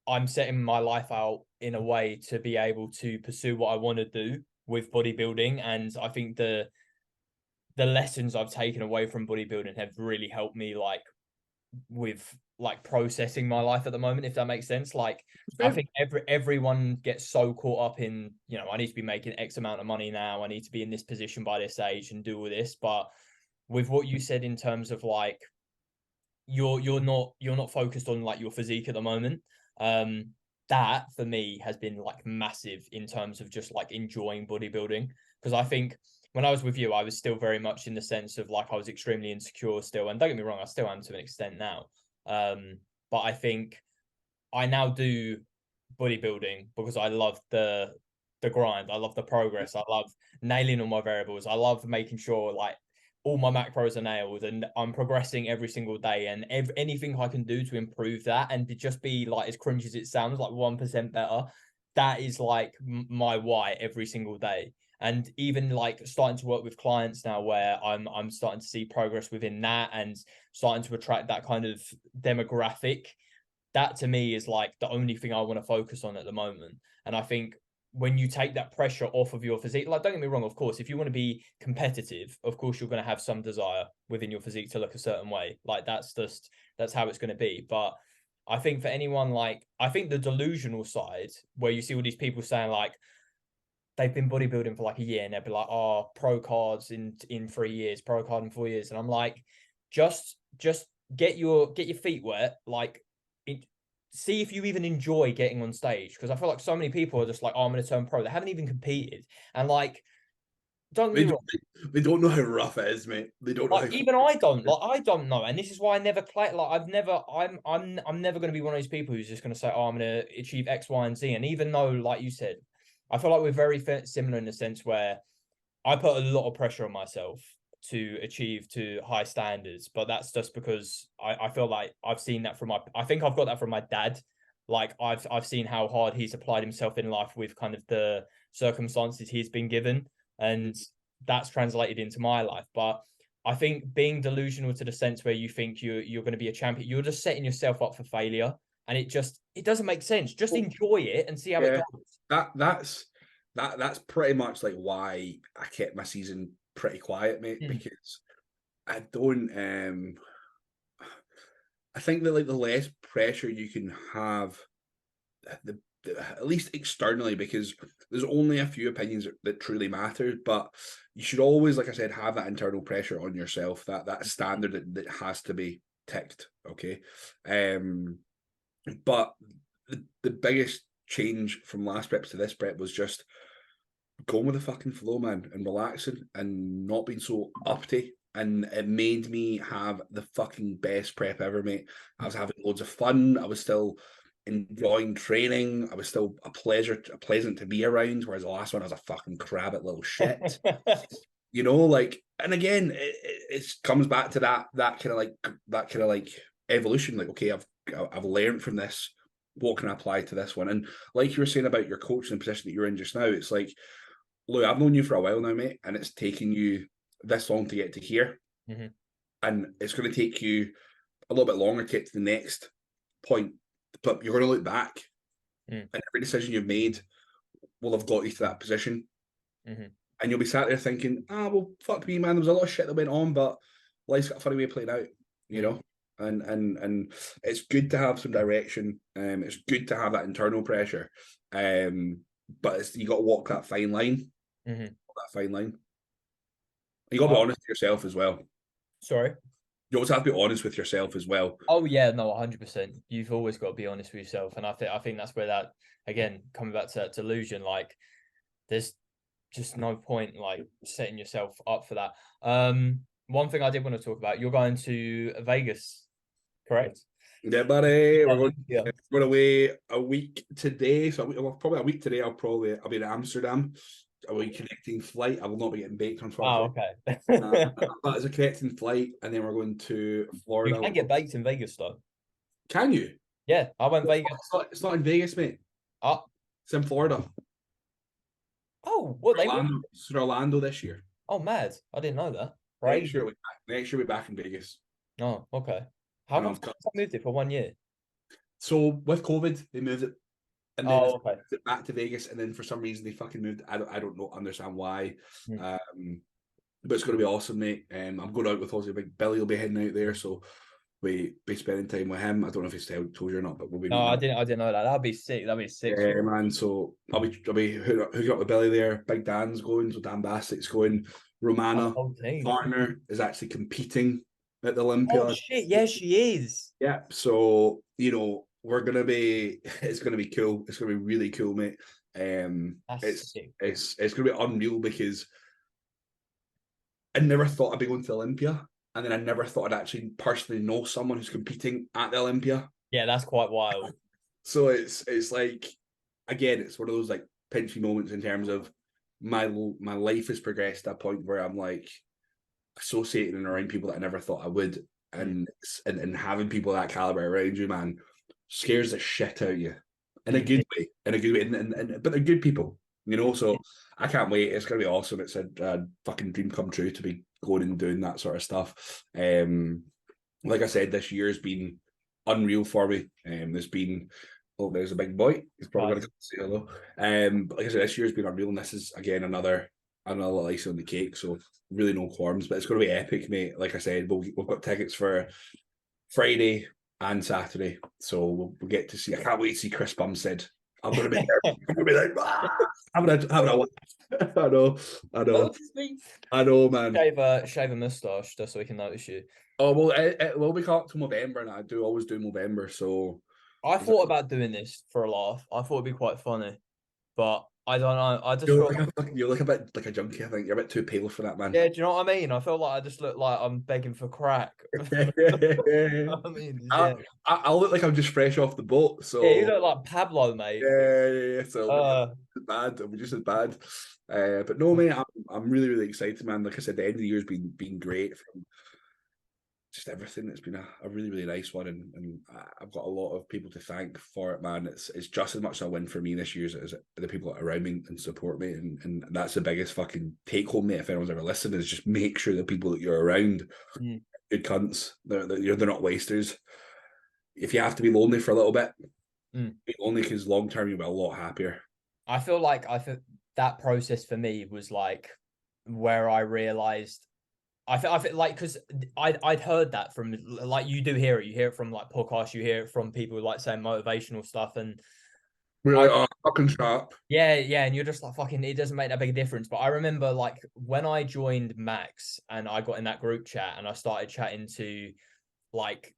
I'm setting my life out in a way to be able to pursue what I want to do with bodybuilding. And I think the lessons I've taken away from bodybuilding have really helped me like with like processing my life at the moment, if that makes sense. Like I think everyone gets so caught up in, you know, I need to be making X amount of money now, I need to be in this position by this age and do all this. But with what you said in terms of like you're not focused on like your physique at the moment. That for me has been like massive in terms of just like enjoying bodybuilding. Because I think when I was with you, I was still very much in the sense of like I was extremely insecure still. And don't get me wrong, I still am to an extent now. But I think I now do bodybuilding because I love the grind. I love the progress. I love nailing all my variables. I love making sure like all my macros are nailed and I'm progressing every single day. And anything I can do to improve that and to just be like as cringe as it sounds, like 1% better, that is like my why every single day. And even like starting to work with clients now where I'm starting to see progress within that and starting to attract that kind of demographic, that to me is like the only thing I want to focus on at the moment. And I think when you take that pressure off of your physique, like don't get me wrong, of course, if you want to be competitive, of course you're going to have some desire within your physique to look a certain way. Like that's how it's going to be. But I think for anyone like I think the delusional side where you see all these people saying like they've been bodybuilding for like a year and they'll be like, oh, pro cards in 3 years, pro card in 4 years. And I'm like, just get your feet wet, like it, see if you even enjoy getting on stage. Because I feel like so many people are just like, oh, I'm gonna turn pro. They haven't even competed. And like, don't get They me wrong. don't, they don't know how rough it is, mate. They don't know Like how even I don't know, and this is why I never play. Like I'm never going to be one of these people who's just going to say, oh, I'm going to achieve X, Y, and Z. And even though, like you said, I feel like we're very similar in the sense where I put a lot of pressure on myself to achieve to high standards, but that's just because I feel like I've seen that from I think I've got that from my dad. Like I've seen how hard he's applied himself in life with kind of the circumstances he's been given, and that's translated into my life. But I think being delusional to the sense where you think you're going to be a champion, you're just setting yourself up for failure, and it doesn't make sense. Just enjoy it and see how it yeah, goes. that's pretty much like why I kept my season pretty quiet, mate, Mm. because I don't I think that like the less pressure you can have at least externally, because there's only a few opinions that truly matter, but you should always, like I said, have that internal pressure on yourself, that standard that has to be ticked. Okay. But the biggest change from last prep to this prep was just going with the fucking flow, man, and relaxing and not being so uppity. And it made me have the fucking best prep ever, mate. I was having loads of fun. I was still enjoying training. I was still a pleasant to be around. Whereas the last one, I was a fucking crabbit little shit. You know, like, and again, it comes back to that kind of like evolution. Like, okay, I've learned from this. What can I apply to this one? And like you were saying about your coaching position that you're in just now, it's like, look, I've known you for a while now, mate, and it's taken you this long to get to here. Mm-hmm. And it's going to take you a little bit longer to get to the next point. But you're going to look back, and every decision you've made will have got you to that position. Mm-hmm. And you'll be sat there thinking, well, fuck me, man, there was a lot of shit that went on, but life's got a funny way of playing out, you know? And it's good to have some direction. It's good to have that internal pressure. But you got to walk that fine line. Mm-hmm. That fine line. You got to be honest with yourself as well. Sorry. You always have to be honest with yourself as well. Oh yeah, no, 100%. You've always got to be honest with yourself, and I think that's where that again coming back to that delusion. Like, there's just no point like setting yourself up for that. One thing I did want to talk about. You're going to Vegas, correct? Yeah, buddy. Yeah. We're away a week today. So probably a week today. I'll be in Amsterdam. A wee connecting flight. I will not be getting baked, Oh, unfortunately. okay. But it's a connecting flight, and then we're going to You Florida. can get baked in Vegas though. Can you? Yeah, I went Vegas. It's not in Vegas, mate. Oh, It's in Florida. oh, what they? It's in Orlando this year. Oh, mad! I didn't know that. Next Crazy. year, next year we're back in Vegas. Oh, okay. How And come I've got I moved it for 1 year? So with COVID, they moved it, and then it's Oh, okay. moved it back to Vegas, and then for some reason they fucking moved. I don't know understand why. Mm. But it's going to be awesome, mate. I'm going out with Ozzy. Big Billy will be heading out there, so we be spending time with him. I don't know if he's told you or not, but we'll be No, meeting up. I didn't know that. That'd be sick. That'd be sick. Yeah, man. So I'll be hooking up with Billy there. Big Dan's going, so Dan Bastick's going. Oh, the Romana whole team. partner is actually competing at the Oh Olympia. shit! Yeah, she is. Yeah, so we're gonna be. It's gonna be cool. It's gonna be really cool, mate. That's It's sick. it's gonna be unreal because I never thought I'd be going to Olympia, and then I never thought I'd actually personally know someone who's competing at the Olympia. Yeah, that's quite wild. So it's like, again, it's one of those like pinchy moments in terms of my life has progressed to a point where I'm like associating and around people that I never thought I would, Mm. and having people that caliber around you, man, scares the shit out of you in a Mm. good way, but they're good people, So I can't wait. It's gonna be awesome. It's a fucking dream come true to be going and doing that sort of stuff. Like I said, this year's been unreal for me. There's been there's a big boy. He's probably Nice. going to say hello. But like I said, this year's been unreal, and this is again another little icing on the cake. So really no qualms, but it's going to be epic, mate. Like I said, we've got tickets for Friday and Saturday, so we'll get to see. I can't wait to see Chris Bumstead. I'm going to be there. I'm going to be like, having a laugh. I know, I know, I know, man. Shave a mustache just so we can notice you. Oh well, it will be caught to November, and I do always do November. So I thought about doing this for a laugh. I thought it'd be quite funny, but I don't know. I just you're feel like you're like a bit like a junkie. I think you're a bit too pale for that, man. yeah. Do you know what I mean? I feel like I just look like I'm begging for crack. I mean, I, yeah, I look like I'm just fresh off the boat. yeah. You So look like Pablo, mate. yeah. So Uh, bad. It'll be just as bad. But no, mate, I'm really really excited, man. Like I said, the end of the year's been great from just everything. It's been a really really nice one, and I've got a lot of people to thank for it, man. It's just as much a win for me this year as the people that are around me and support me, and that's the biggest fucking take home, mate. If anyone's ever listening, is just make sure the people that you're around, mm, good cunts. They're not wasters. If you have to be lonely for a little bit, mm. be lonely because long term you'll be a lot happier. I feel that process for me was like where I realized I feel like because I'd heard that from like you do hear it. You hear it from like podcasts. You hear it from people like saying motivational stuff, and We're I like, oh, fucking sharp. yeah, and you're just like fucking. It doesn't make that big a difference. But I remember like when I joined Max and I got in that group chat and I started chatting to like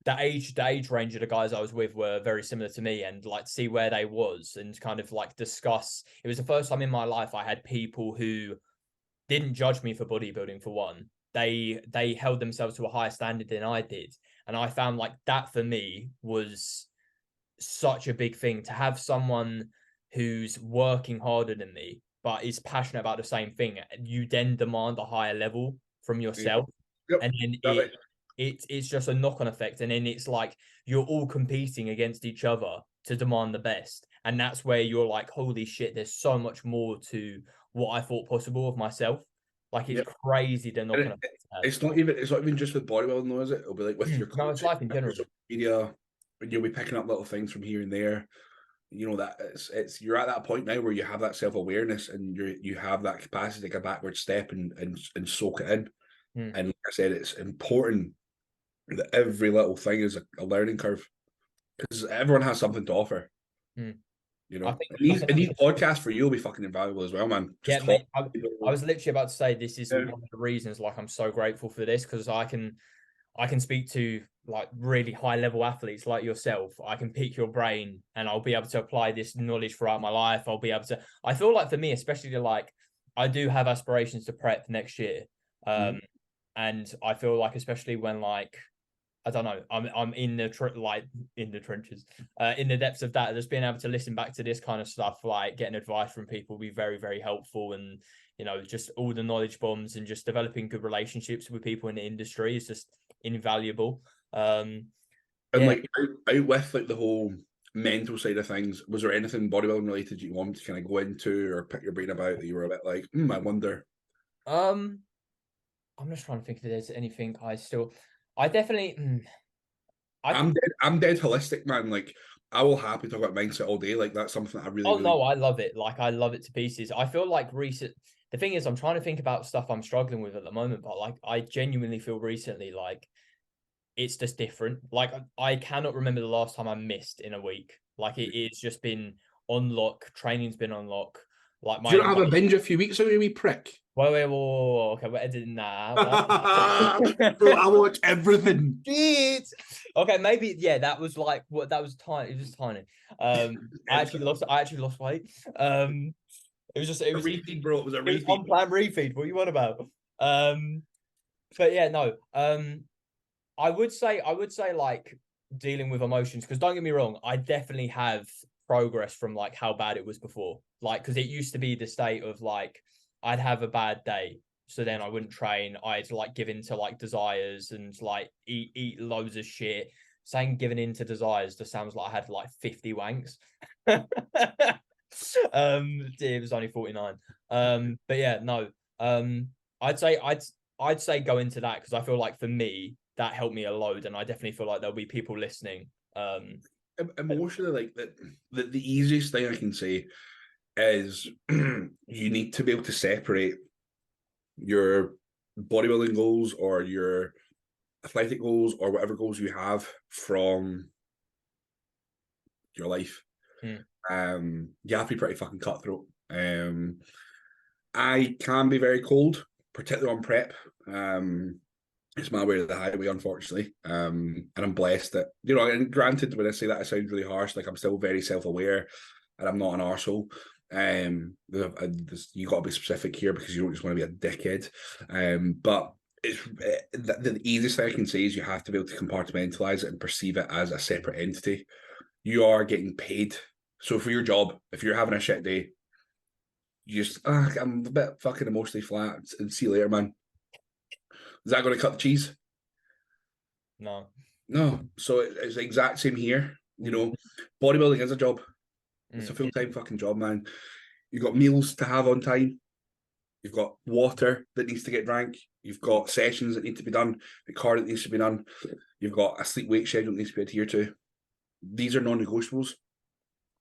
the age range of the guys I was with were very similar to me, and like see where they was and kind of like discuss. It was the first time in my life I had people who didn't judge me for bodybuilding for one. They held themselves to a higher standard than I did. And I found like that for me was such a big thing to have someone who's working harder than me, but is passionate about the same thing. You then demand a higher level from yourself. Yep, And then exactly. it's just a knock-on effect. And then it's like you're all competing against each other to demand the best. And that's where you're like, holy shit, there's so much more to what I thought possible of myself. Like it's Yep. crazy the And knock-on effect it has. it's not even just with bodybuilding though, is it? It'll be like with your No, it's coaching, life in your general. social media, and you'll be picking up little things from here and there. That it's you're at that point now where you have that self-awareness and you have that capacity to take a backward step and soak it in. Hmm. And like I said, it's important that every little thing is a learning curve because everyone has something to offer. Hmm. You I know, think and I these think and these podcasts for you will be fucking invaluable as well, man. yeah, Just talk mate. to I people. was literally about to say this is Yeah. one of the reasons like I'm so grateful for this because I can speak to like really high level athletes like yourself. I can pick your brain and I'll be able to apply this knowledge throughout my life. I'll be able to I feel like for me, especially to like I do have aspirations to prep next year. Mhm. And I feel like especially when like I don't know. I'm in the like in the trenches, in the depths of that. Just being able to listen back to this kind of stuff, like getting advice from people, will be very very helpful. And just all the knowledge bombs and just developing good relationships with people in the industry is just invaluable. And Yeah. like out with like the whole mental side of things, was there anything bodybuilding related you wanted to kind of go into or pick your brain about that you were a bit like, I wonder. Um. I'm just trying to think if there's anything I definitely. I'm dead holistic, man. Like, I will happily talk about mindset all day. Like, that's something that I really, Oh really. no, I love it. Like I love it to pieces. I feel like the thing is I'm trying to think about stuff I'm struggling with at the moment, but like I genuinely feel recently like it's just different. Like I cannot remember the last time I missed in a week. Like it's just been on lock. Training's been on lock. Like Do you not my have a binge a few weeks ago, you wee prick? whoa, okay, we're editing that Bro, out. I watch everything. Shit. Okay, maybe yeah, that was like what that was tiny. It was tiny. I actually lost weight. It was just A refeed, bro. It was a it was refeed. unplanned refeed. What you want about? Um, but yeah, no. I would say like dealing with emotions because don't get me wrong, I definitely have progress from like how bad it was before. Like because it used to be the state of like I'd have a bad day, so then I wouldn't train. I'd like give in to like desires and like eat loads of shit. Saying giving in to desires just sounds like I had like 50 wanks. It was only 49. But yeah, no. Um, I'd say I'd say go into that because I feel like for me that helped me a load, and I definitely feel like there'll be people listening. Emotionally, like the easiest thing I can say is you need to be able to separate your bodybuilding goals or your athletic goals or whatever goals you have from your life. Hmm. You have to be pretty fucking cutthroat. I can be very cold, particularly on prep. It's my way of the highway, unfortunately. And I'm blessed that, and granted, when I say that, it sounds really harsh. Like, I'm still very self-aware and I'm not an arsehole. You got to be specific here because you don't just want to be a dickhead. But the easiest thing I can say is you have to be able to compartmentalize it and perceive it as a separate entity. You are getting paid. So for your job, if you're having a shit day, you just, I'm a bit fucking emotionally flat and see you later, man. Is that going to cut the cheese? No. No. So it's the exact same here. Bodybuilding is a job. It's a Mm. full-time fucking job, man. You've got meals to have on time. You've got water that needs to get drank. You've got sessions that need to be done. The car that needs to be done. You've got a sleep-wake schedule that needs to be adhered to. These are non-negotiables.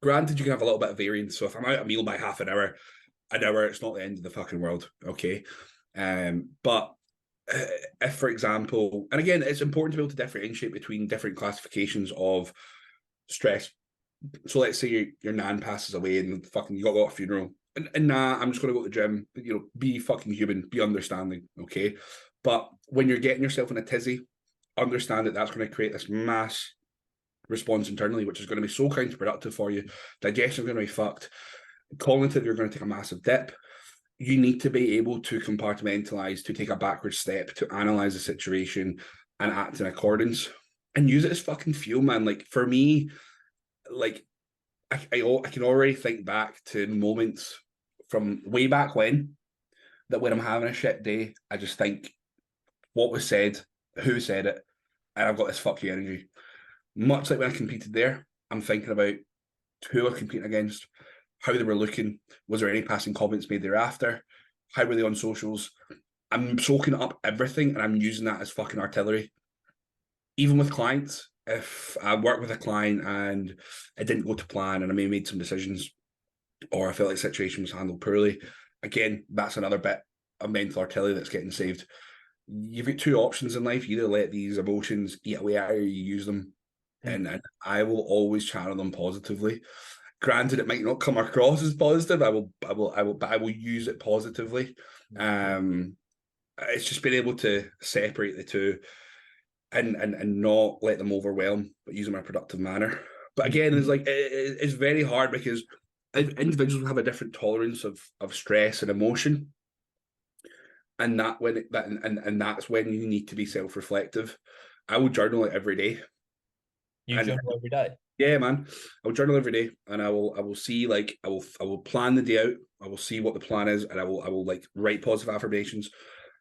Granted, you can have a little bit of variance. So if I'm out a meal by half an hour, it's not the end of the fucking world. Okay. But if, for example, and again, it's important to be able to differentiate between different classifications of stress. So let's say your nan passes away and fucking you got to go to a funeral. And nah, I'm just going to go to the gym. Be fucking human, be understanding, okay? But when you're getting yourself in a tizzy, understand that that's going to create this mass response internally, which is going to be so counterproductive for you. Digestion is going to be fucked. Cognitive, you're going to take a massive dip. You need to be able to compartmentalize, to take a backward step, to analyze the situation and act in accordance and use it as fucking fuel, man. Like, for me, like, I can already think back to moments from way back when I'm having a shit day, I just think what was said, who said it, and I've got this fuck you energy. Much like when I competed there, I'm thinking about who I'm competing against, how they were looking, was there any passing comments made thereafter, how were they on socials. I'm soaking up everything and I'm using that as fucking artillery. Even with clients, if I work with a client and it didn't go to plan and I may have made some decisions or I felt like the situation was handled poorly, again, that's another bit of mental artillery that's getting saved. You've got two options in life. You either let these emotions eat away at you or you use them. And I will always channel them positively. Granted, it might not come across as positive. But I will use it positively. It's just being able to separate the two and not let them overwhelm, but use them in a productive manner. But again, it's very hard because individuals have a different tolerance of stress and emotion, and that's when you need to be self-reflective. I will journal it every day. You journal every day. Yeah, man. I will journal every day, and I will see, like, I will plan the day out. I will see what the plan is, and I will like write positive affirmations.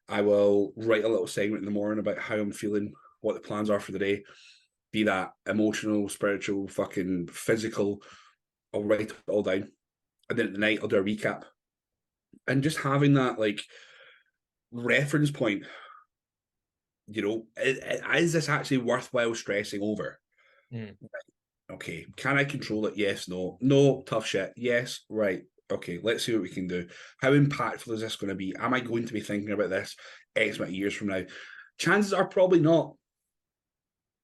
I will write a little segment in the morning about how I'm feeling, what the plans are for the day, be that emotional, spiritual, fucking physical. I'll write it all down, and then at the night I'll do a recap, and just having that like reference point You know, is this actually worthwhile stressing over? Mm. Okay, can I control it? Yes, no. No, tough shit. Yes, right. Okay, let's see what we can do. How impactful is this going to be? Am I going to be thinking about this X amount of years from now? Chances are probably not,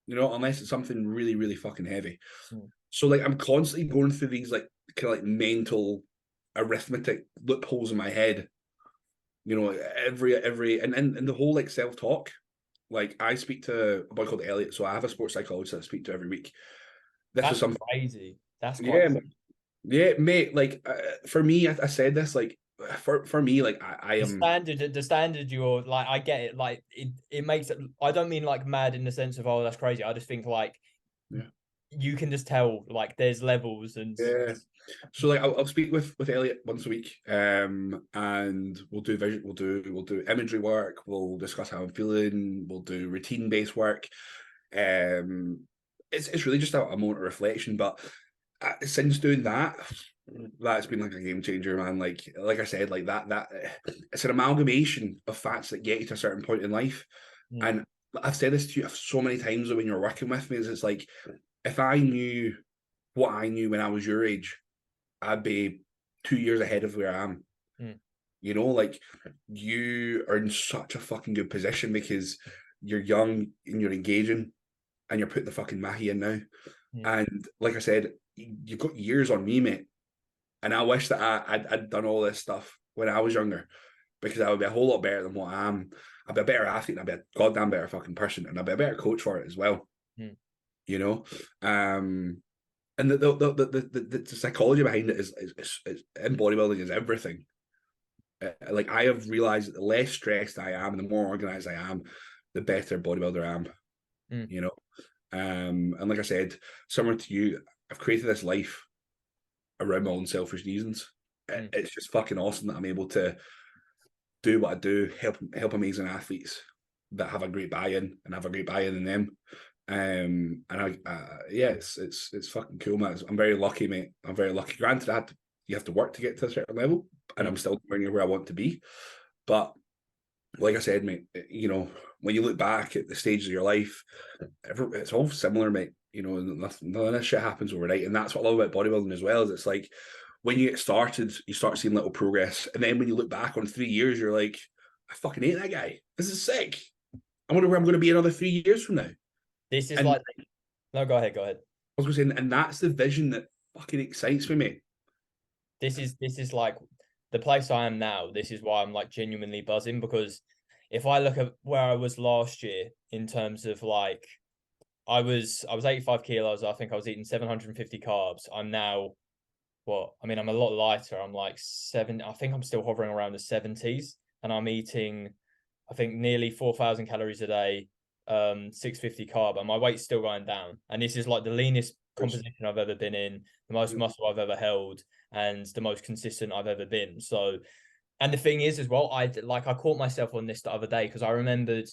you know, unless it's something really, really fucking heavy. Mm. So like I'm constantly going through these like kind of like mental arithmetic loopholes in my head. You know, every and the whole like self-talk. Like I speak to a boy called Elliot, so I have a sports psychologist that I speak to every week. This was That's something, crazy. That's quite yeah, crazy. yeah, mate. Like for me, I said this like for me, like I The am. standard, the standard you're like, I get it. Like it makes it, I don't mean like mad in the sense of, oh, that's crazy. I just think like Yeah. you can just tell like there's levels and Yeah. So like I'll speak with Elliot once a week, and we'll do vision, we'll do imagery work, we'll discuss how I'm feeling, we'll do routine based work. Um, it's really just a moment of reflection. But since doing that, that's been like a game changer, man. Like I said, like that it's an amalgamation of facts that get you to a certain point in life. mm, And I've said this to you so many times when you're working with me, is it's like if I knew what I knew when I was your age, I'd be 2 years ahead of where I am. mm, You know, like you are in such a fucking good position because you're young and you're engaging and you're putting the fucking mahi in now. mm, And like I said, you've got years on me, mate. And I wish that I'd done all this stuff when I was younger because I would be a whole lot better than what I am. I'd be a better athlete and I'd be a goddamn better fucking person and I'd be a better coach for it as well. mm, You know, and the psychology behind it is in bodybuilding is everything. Like I have realized that the less stressed I am and the more organized I am, the better bodybuilder I am. mm, You know, and like I said, similar to you, I've created this life around my own selfish reasons. mm, It's just fucking awesome that I'm able to do what I do, help amazing athletes that have a great buy-in and have a great buy-in in them. And yeah, it's fucking cool, man. I'm very lucky, mate. I'm very lucky. Granted, you have to work to get to a certain level, and I'm mm. still nowhere where I want to be. But like I said, mate, you know, when you look back at the stages of your life, it's all similar, mate. You know, none of this shit happens overnight, and that's what I love about bodybuilding as well. Is it's like when you get started, you start seeing little progress, and then when you look back on 3 years, you're like, I fucking hate that guy. This is sick. I wonder where I'm going to be another 3 years from now. This is And like, no, go ahead, go ahead. I was going to say, and that's the vision that fucking excites me, mate. This is like the place I am now. This is why I'm like genuinely buzzing, because if I look at where I was last year in terms of like I was 85 kilos. I think I was eating 750 carbs. I'm now what? I mean, I'm a lot lighter. I'm like seven. I think I'm still hovering around the 70s, and I'm eating, I think, nearly 4,000 calories a day, 650 carb, and my weight's still going down. And this is like the leanest composition I've ever been in, the most muscle I've ever held, and the most consistent I've ever been. So, and the thing is as well, I caught myself on this the other day because I remembered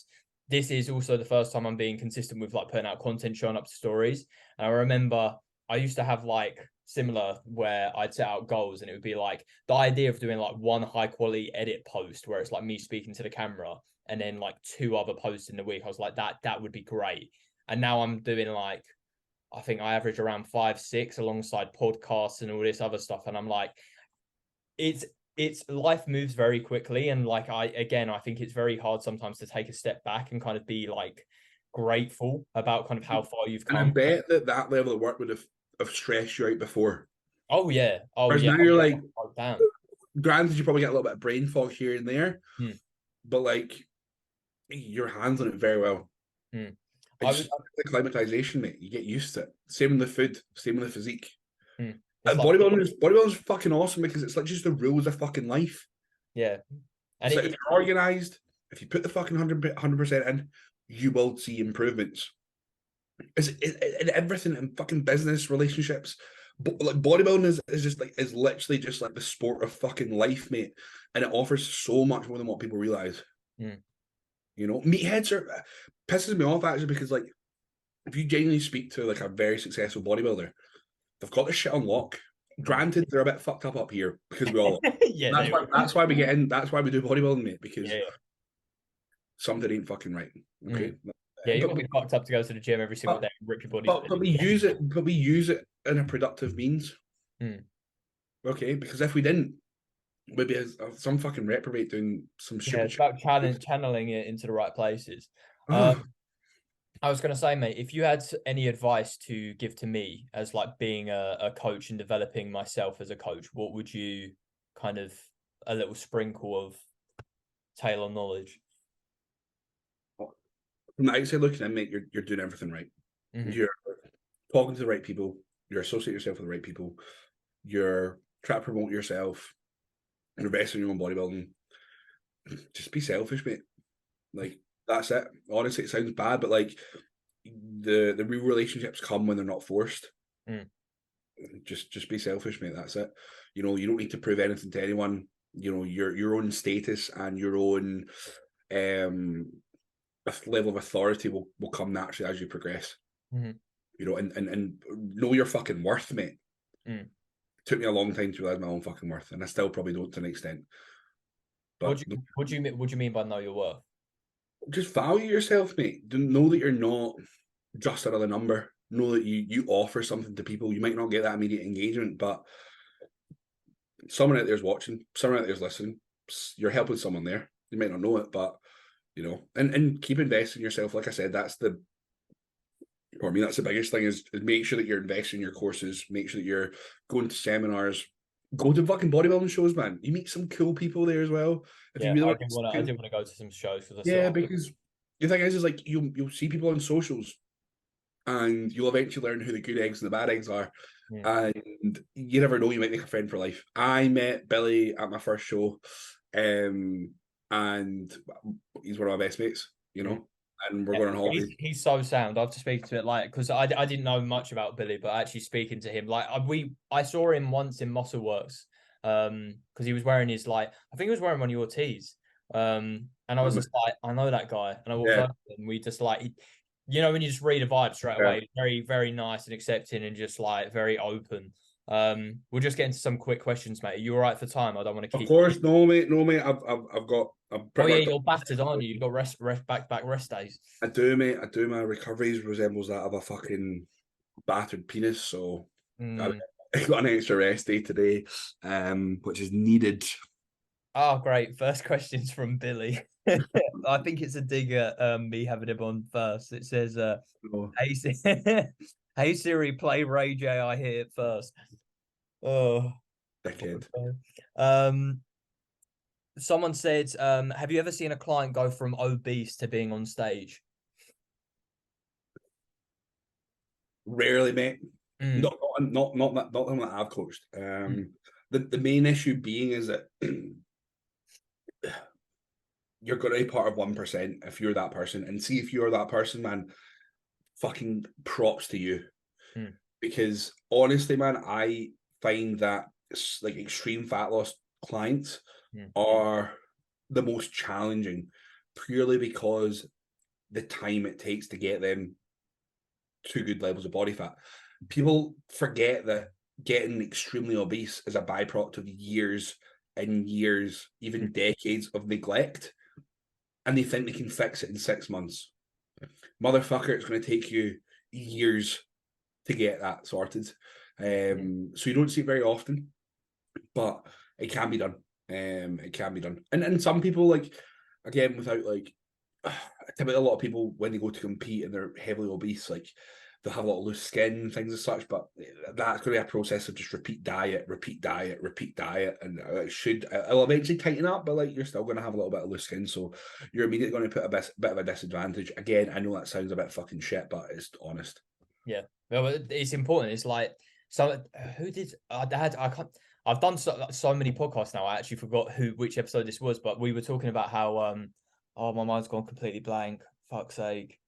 this is also the first time I'm being consistent with like putting out content, showing up to stories. And I remember I used to have like similar where I'd set out goals and it would be like the idea of doing like one high quality edit post where it's like me speaking to the camera and then like two other posts in the week. I was like, that would be great. And now I'm doing like, I think I average around 5, 6 alongside podcasts and all this other stuff. And I'm like, it's life moves very quickly. And like I think it's very hard sometimes to take a step back and kind of be like grateful about kind of how far you've And I come. bet that level of work would have stressed you out before. Oh yeah. Oh Whereas yeah. now Oh you're yeah. like, Oh, damn. granted, you probably get a little bit of brain fog here and there, Hmm. but like you're handling it very well. Hmm. I It's was just acclimatization, mate. You get used to it. Same with the food, same with the physique. hmm. It's And like bodybuilding is fucking awesome because it's like just the rules of fucking life. yeah. And It's like if you're organized, if you put the fucking 100% in, you will see improvements. It's in everything in fucking business, relationships. Like bodybuilding is just like is literally just like the sport of fucking life, mate. And it offers so much more than what people realize. hmm. You know, meatheads are pisses me off actually because like if you genuinely speak to like a very successful bodybuilder, they've got this shit on lock. Hmm. Granted, they're a bit fucked up here because we all. Yeah, That's why we get in. That's why we do bodybuilding, mate. Because yeah. something ain't fucking right. Okay. Yeah, you But got to be fucked up to go to the gym every single day and rip your body. but we use it, in a productive means. Okay, because if we didn't, maybe some fucking reprobate doing some stupid it's about channeling it into the right places. Oh. I was going to say, mate, if you had any advice to give to me as like being a coach and developing myself as a coach, what would you kind of a little sprinkle of tailor knowledge? From the outside looking in, mate, you're doing everything right. You're talking to the right people. You're associating yourself with the right people. You're trying to promote yourself. You're investing in your own bodybuilding. Just be selfish, mate. Like, that's it. Honestly, it sounds bad, but like the real relationships come when they're not forced. Just be selfish, mate. That's it. You know, you don't need to prove anything to anyone. You know, your own status and your own level of authority will come naturally as you progress. You know, and know your fucking worth, mate. Took me a long time to realize my own fucking worth, and I still probably don't to an extent. But what do you mean by know your worth? Just value yourself, mate. Know that you're not just another number. Know that you offer something to people. You might not get that immediate engagement, but someone out there's watching, someone out there's listening. You're helping someone there. You might not know it, but you know, and keep investing in yourself. Like I said, that's the biggest thing is make sure that you're investing in your courses, make sure that you're going to seminars, go to fucking bodybuilding shows, man. You meet some cool people there as well. If you really I did want to go to some shows because because the thing is like you'll see people on socials and you'll eventually learn who the good eggs and the bad eggs are. And you never know, you might make a friend for life. I met Billy at my first show, and he's one of my best mates, you know. And we're going on holiday. He's so sound. I've to speak to it like because I didn't know much about Billy, but actually speaking to him, like I saw him once in Muscle Works, because he was wearing his I think he was wearing one of your tees, and I was just like, I know that guy, and I walked over and we just you know when you just read a vibe straight away, very very nice and accepting and just like very open. We'll just get into some quick questions, mate. Are you all right for time? I don't want to keep. Of course, no, mate. I've got. Oh yeah, you're battered, aren't you? You've got back rest days. I do, mate. I do. My recoveries resembles that of a fucking battered penis. So I got an extra rest day today, which is needed. Oh, great! First question's from Billy. I think it's a dig at me having him on first. It says, "Hey Siri, play Ray J. I hear it first." Oh, dickhead. Someone said, "Have you ever seen a client go from obese to being on stage?" Rarely, mate. Not that I've coached. The main issue being is that you're going to be part of 1% if you're that person, and see if you're that person, man. Fucking props to you, because honestly, man, I find that like extreme fat loss clients are the most challenging, purely because the time it takes to get them to good levels of body fat. People forget that getting extremely obese is a byproduct of years and years, even decades of neglect, and they think they can fix it in 6 months. Motherfucker, it's going to take you years to get that sorted. So you don't see it very often, but it can be done. It can be done. And some people, like, again, without like, typically a lot of people when they go to compete and they're heavily obese, like they'll have a lot of loose skin, things as such, but that's going to be a process of just repeat diet, and it'll eventually tighten up, but like you're still going to have a little bit of loose skin, so you're immediately going to put a bit of a disadvantage. Again, I know that sounds a bit fucking shit, but it's honest. Yeah, well, it's important. It's like, so who did I can't. I've done so many podcasts now. I actually forgot which episode this was, but we were talking about how oh, my mind's gone completely blank. Fuck's sake.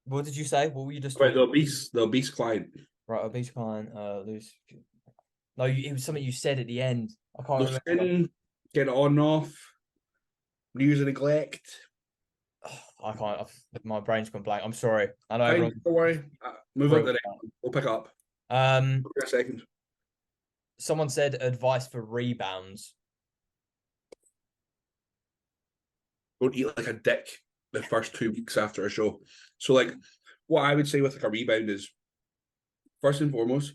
What did you say? What were you just talking about? The obese client. Right, obese client. Loose. No, it was something you said at the end. I can't loose remember. Skin, get it on and off. Years of neglect. I can't. My brain's gone blank. I'm sorry. I know. Fine, don't worry. Move on to the next one. We'll pick up. For a second. Someone said advice for rebounds. Don't eat like a dick the first 2 weeks after a show. So like what I would say with like a rebound is, first and foremost,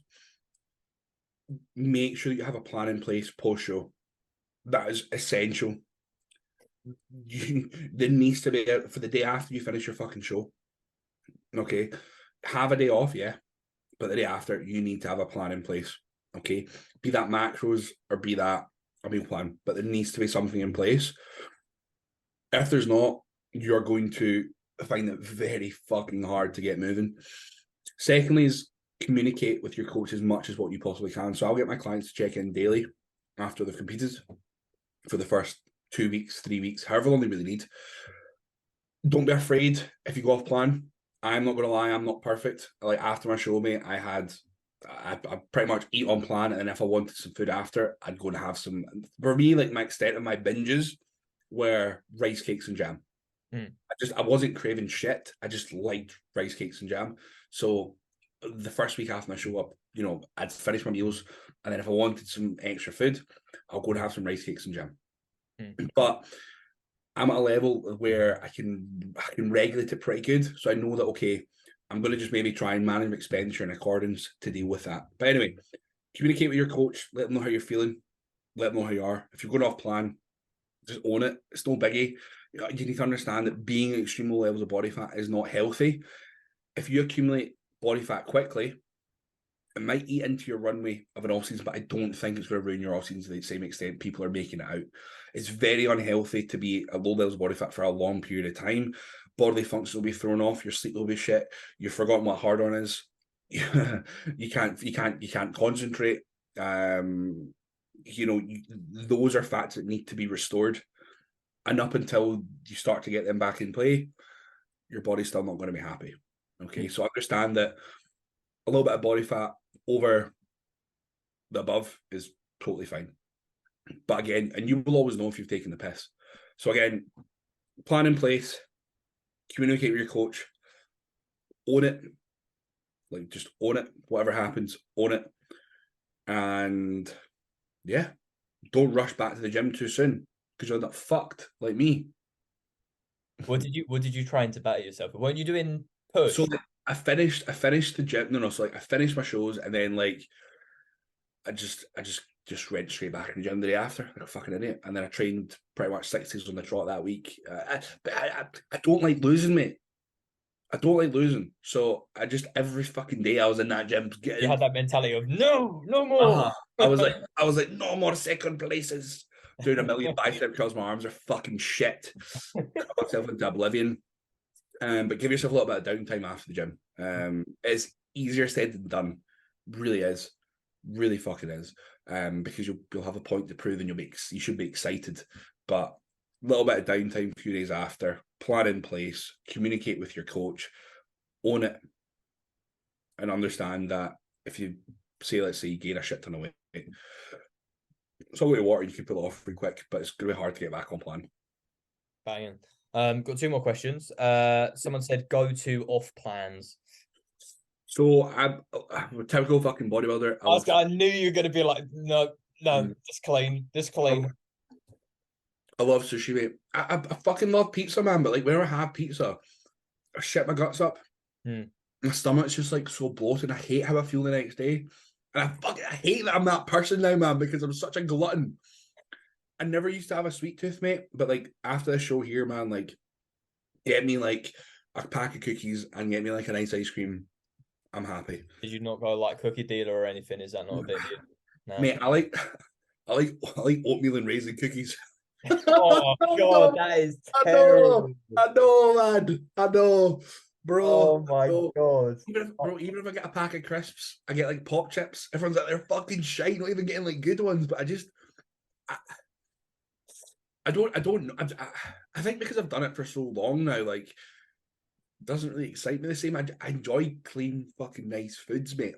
make sure you have a plan in place post show. That is essential. There needs to be for the day after you finish your fucking show. Okay, have a day off, yeah, but the day after you need to have a plan in place. Okay, be that macros or be that a meal plan, but there needs to be something in place. If there's not, you're going to find it very fucking hard to get moving. Secondly, is communicate with your coach as much as what you possibly can. So I'll get my clients to check in daily after they've competed for the first 2 weeks, 3 weeks, however long they really need. Don't be afraid if you go off plan. I'm not going to lie, I'm not perfect. Like after my show, mate, I pretty much eat on plan, and then if I wanted some food after, I'd go and have some. For me, like my extent of my binges were rice cakes and jam. I wasn't craving shit. I just liked rice cakes and jam. So the first week after my show up, you know, I'd finish my meals, and then if I wanted some extra food, I'll go and have some rice cakes and jam. But I'm at a level where I can regulate it pretty good. So I know that, okay, I'm going to just maybe try and manage expenditure in accordance to deal with that. But anyway, communicate with your coach. Let them know how you're feeling. Let them know how you are. If you're going off plan, just own it. It's no biggie. You need to understand that being at extreme low levels of body fat is not healthy. If you accumulate body fat quickly, it might eat into your runway of an off-season, but I don't think it's going to ruin your off-season to the same extent people are making it out. It's very unhealthy to be at low levels of body fat for a long period of time. Bodily function will be thrown off. Your sleep will be shit. You've forgotten what hard on is. You can't concentrate. You know, those are facts that need to be restored. And up until you start to get them back in play, your body's still not going to be happy. Okay, so understand that a little bit of body fat over the above is totally fine. But again, and you will always know if you've taken the piss. So again, plan in place, communicate with your coach, own it. Like just own it. Whatever happens, own it. And yeah, don't rush back to the gym too soon because you'll end up fucked like me. What did you train to better yourself? Weren't you doing push? So I finished the gym. No. So like I finished my shows and then like I just went straight back in the gym the day after, like a fucking idiot. And then I trained pretty much 6 days on the trot that week. I don't like losing, mate. I don't like losing. So I just every fucking day I was in that gym getting. You had that mentality of no more. I was like, no more second places. Doing a million bicep curls, my arms are fucking shit. Cut myself into oblivion. But give yourself a little bit of downtime after the gym. It's easier said than done. Really is. Really fucking is. Because you'll have a point to prove and you should be excited. But a little bit of downtime a few days after, plan in place, communicate with your coach, own it, and understand that if you say, let's say you gain a shit ton of weight, it's all water, you can pull it off pretty quick, but it's going to be hard to get back on plan. Banging. Got 2 more questions. Someone said go to off plans. So I'm a typical fucking bodybuilder. I knew you were going to be like, no, just clean. I love sushi, mate. I fucking love pizza, man. But like, whenever I have pizza, I shit my guts up. My stomach's just like so bloated. I hate how I feel the next day. And I hate that I'm that person now, man, because I'm such a glutton. I never used to have a sweet tooth, mate. But like after the show here, man, like get me like a pack of cookies and get me like a nice ice cream. I'm happy. Did you not go like cookie dealer or anything? Is that not a bit? No. Mate, I like oatmeal and raisin cookies. Oh God, that is terrible. I know, man. I know. Bro, oh my God. Even if I get a pack of crisps, I get like pop chips. Everyone's like, they're fucking shite, not even getting like good ones. But I don't know. I think because I've done it for so long now, like, it doesn't really excite me the same. I enjoy clean, fucking nice foods, mate.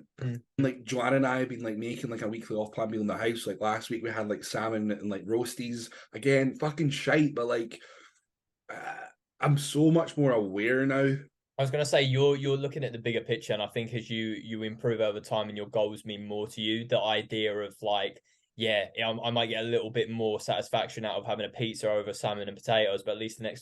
Like Joanna and I have been like making like a weekly off-plan meal in the house. Like last week we had like salmon and like roasties. Again, fucking shite, but like I'm so much more aware now. I was gonna say you're looking at the bigger picture, and I think as you improve over time and your goals mean more to you, the idea of like yeah, I might get a little bit more satisfaction out of having a pizza over salmon and potatoes, but at least the next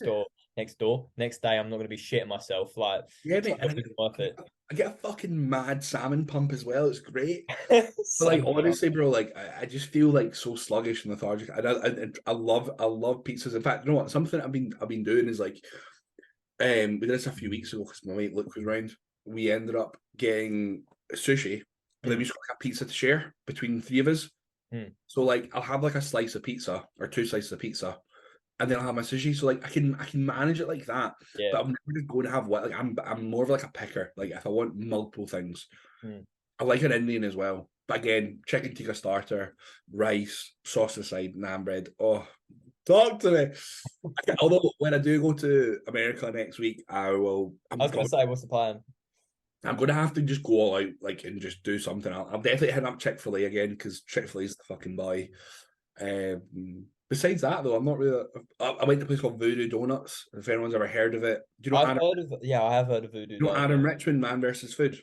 day, I'm not going to be shitting myself. Like, Yeah, it's mate, and not even worth it. I get a fucking mad salmon pump as well. It's great. But So, like honestly, bro, like I just feel like so sluggish and lethargic. I love pizzas. In fact, you know what? Something I've been doing is like, we did this a few weeks ago because my mate Luke was around. We ended up getting sushi, but then we just got like a pizza to share between the three of us. mm, So like I'll have like a slice of pizza or two slices of pizza, and then I'll have my sushi. So like I can manage it like that. yeah. But I'm never just going to have what like I'm more of like a picker. Like if I want multiple things, Mm. I like an Indian as well. But again, chicken tikka starter, rice, sauce aside, naan bread. Oh, talk to me. Although when I do go to America next week, I will. I was going to say, what's the plan? I'm gonna have to just go all out, like, and just do something. I'll definitely hit up Chick-fil-A again because Chick-fil-A is the fucking boy. Besides that, though, I'm not really. I went to a place called Voodoo Donuts. If anyone's ever heard of it, do you know Yeah, I have heard of Voodoo Donuts. Adam Richmond, Man versus Food?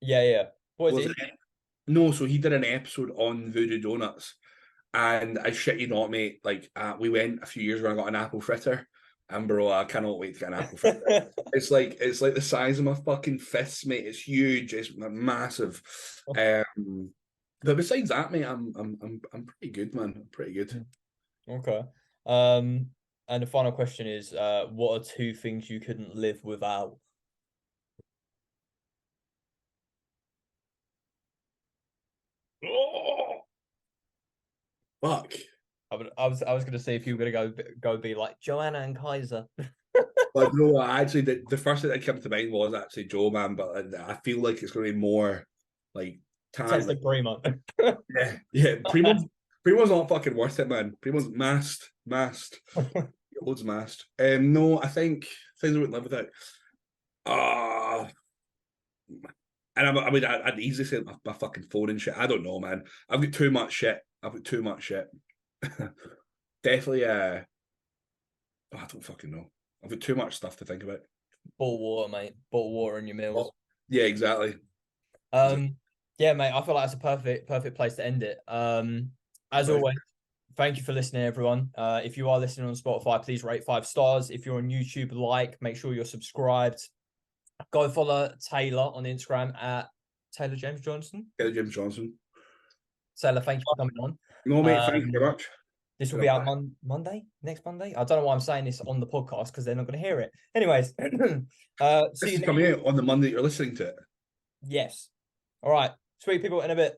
Yeah, yeah. What is Was it? it? No, so he did an episode on Voodoo Donuts, and I shit you not, mate. Like, we went a few years ago and I got an apple fritter, and bro, I cannot wait to get an apple fritter. It's like the size of my fucking fist, mate. It's huge. It's massive. But besides that, mate, I'm pretty good, man. I'm pretty good. Okay. And the final question is, what are two things you couldn't live without? Oh, fuck. I was gonna say if you were gonna go be like Joanna and Kaiser. But no, actually, the first thing that came to mind was actually Joe, man. But I feel like it's going to be more like tan. Tastes Like, like Primo. yeah. Primo's not fucking worth it, man. Primo's masked, loads masked. No, I think things I wouldn't live without. Ah, and I mean, I'd easily say my fucking phone and shit. I don't know, man. I've got too much shit. I've got too much shit. Definitely. I don't fucking know. I've got too much stuff to think about. Bottled water, mate. Bottled water in your meals. Oh, yeah, exactly. Um, yeah, mate. I feel like that's a perfect place to end it. As Right. always, thank you for listening, everyone. If you are listening on Spotify, please rate 5 stars. If you're on YouTube, make sure you're subscribed. Go follow Taylor on Instagram at Taylor James Johnson. Yeah, James Johnson. Taylor, thank you for coming on. No, mate, thank you very much. This will be out next Monday. I don't know why I'm saying this on the podcast because they're not going to hear it. Anyways, see This you is coming out on the Monday you're listening to it. Yes. All right. Sweet people in a bit.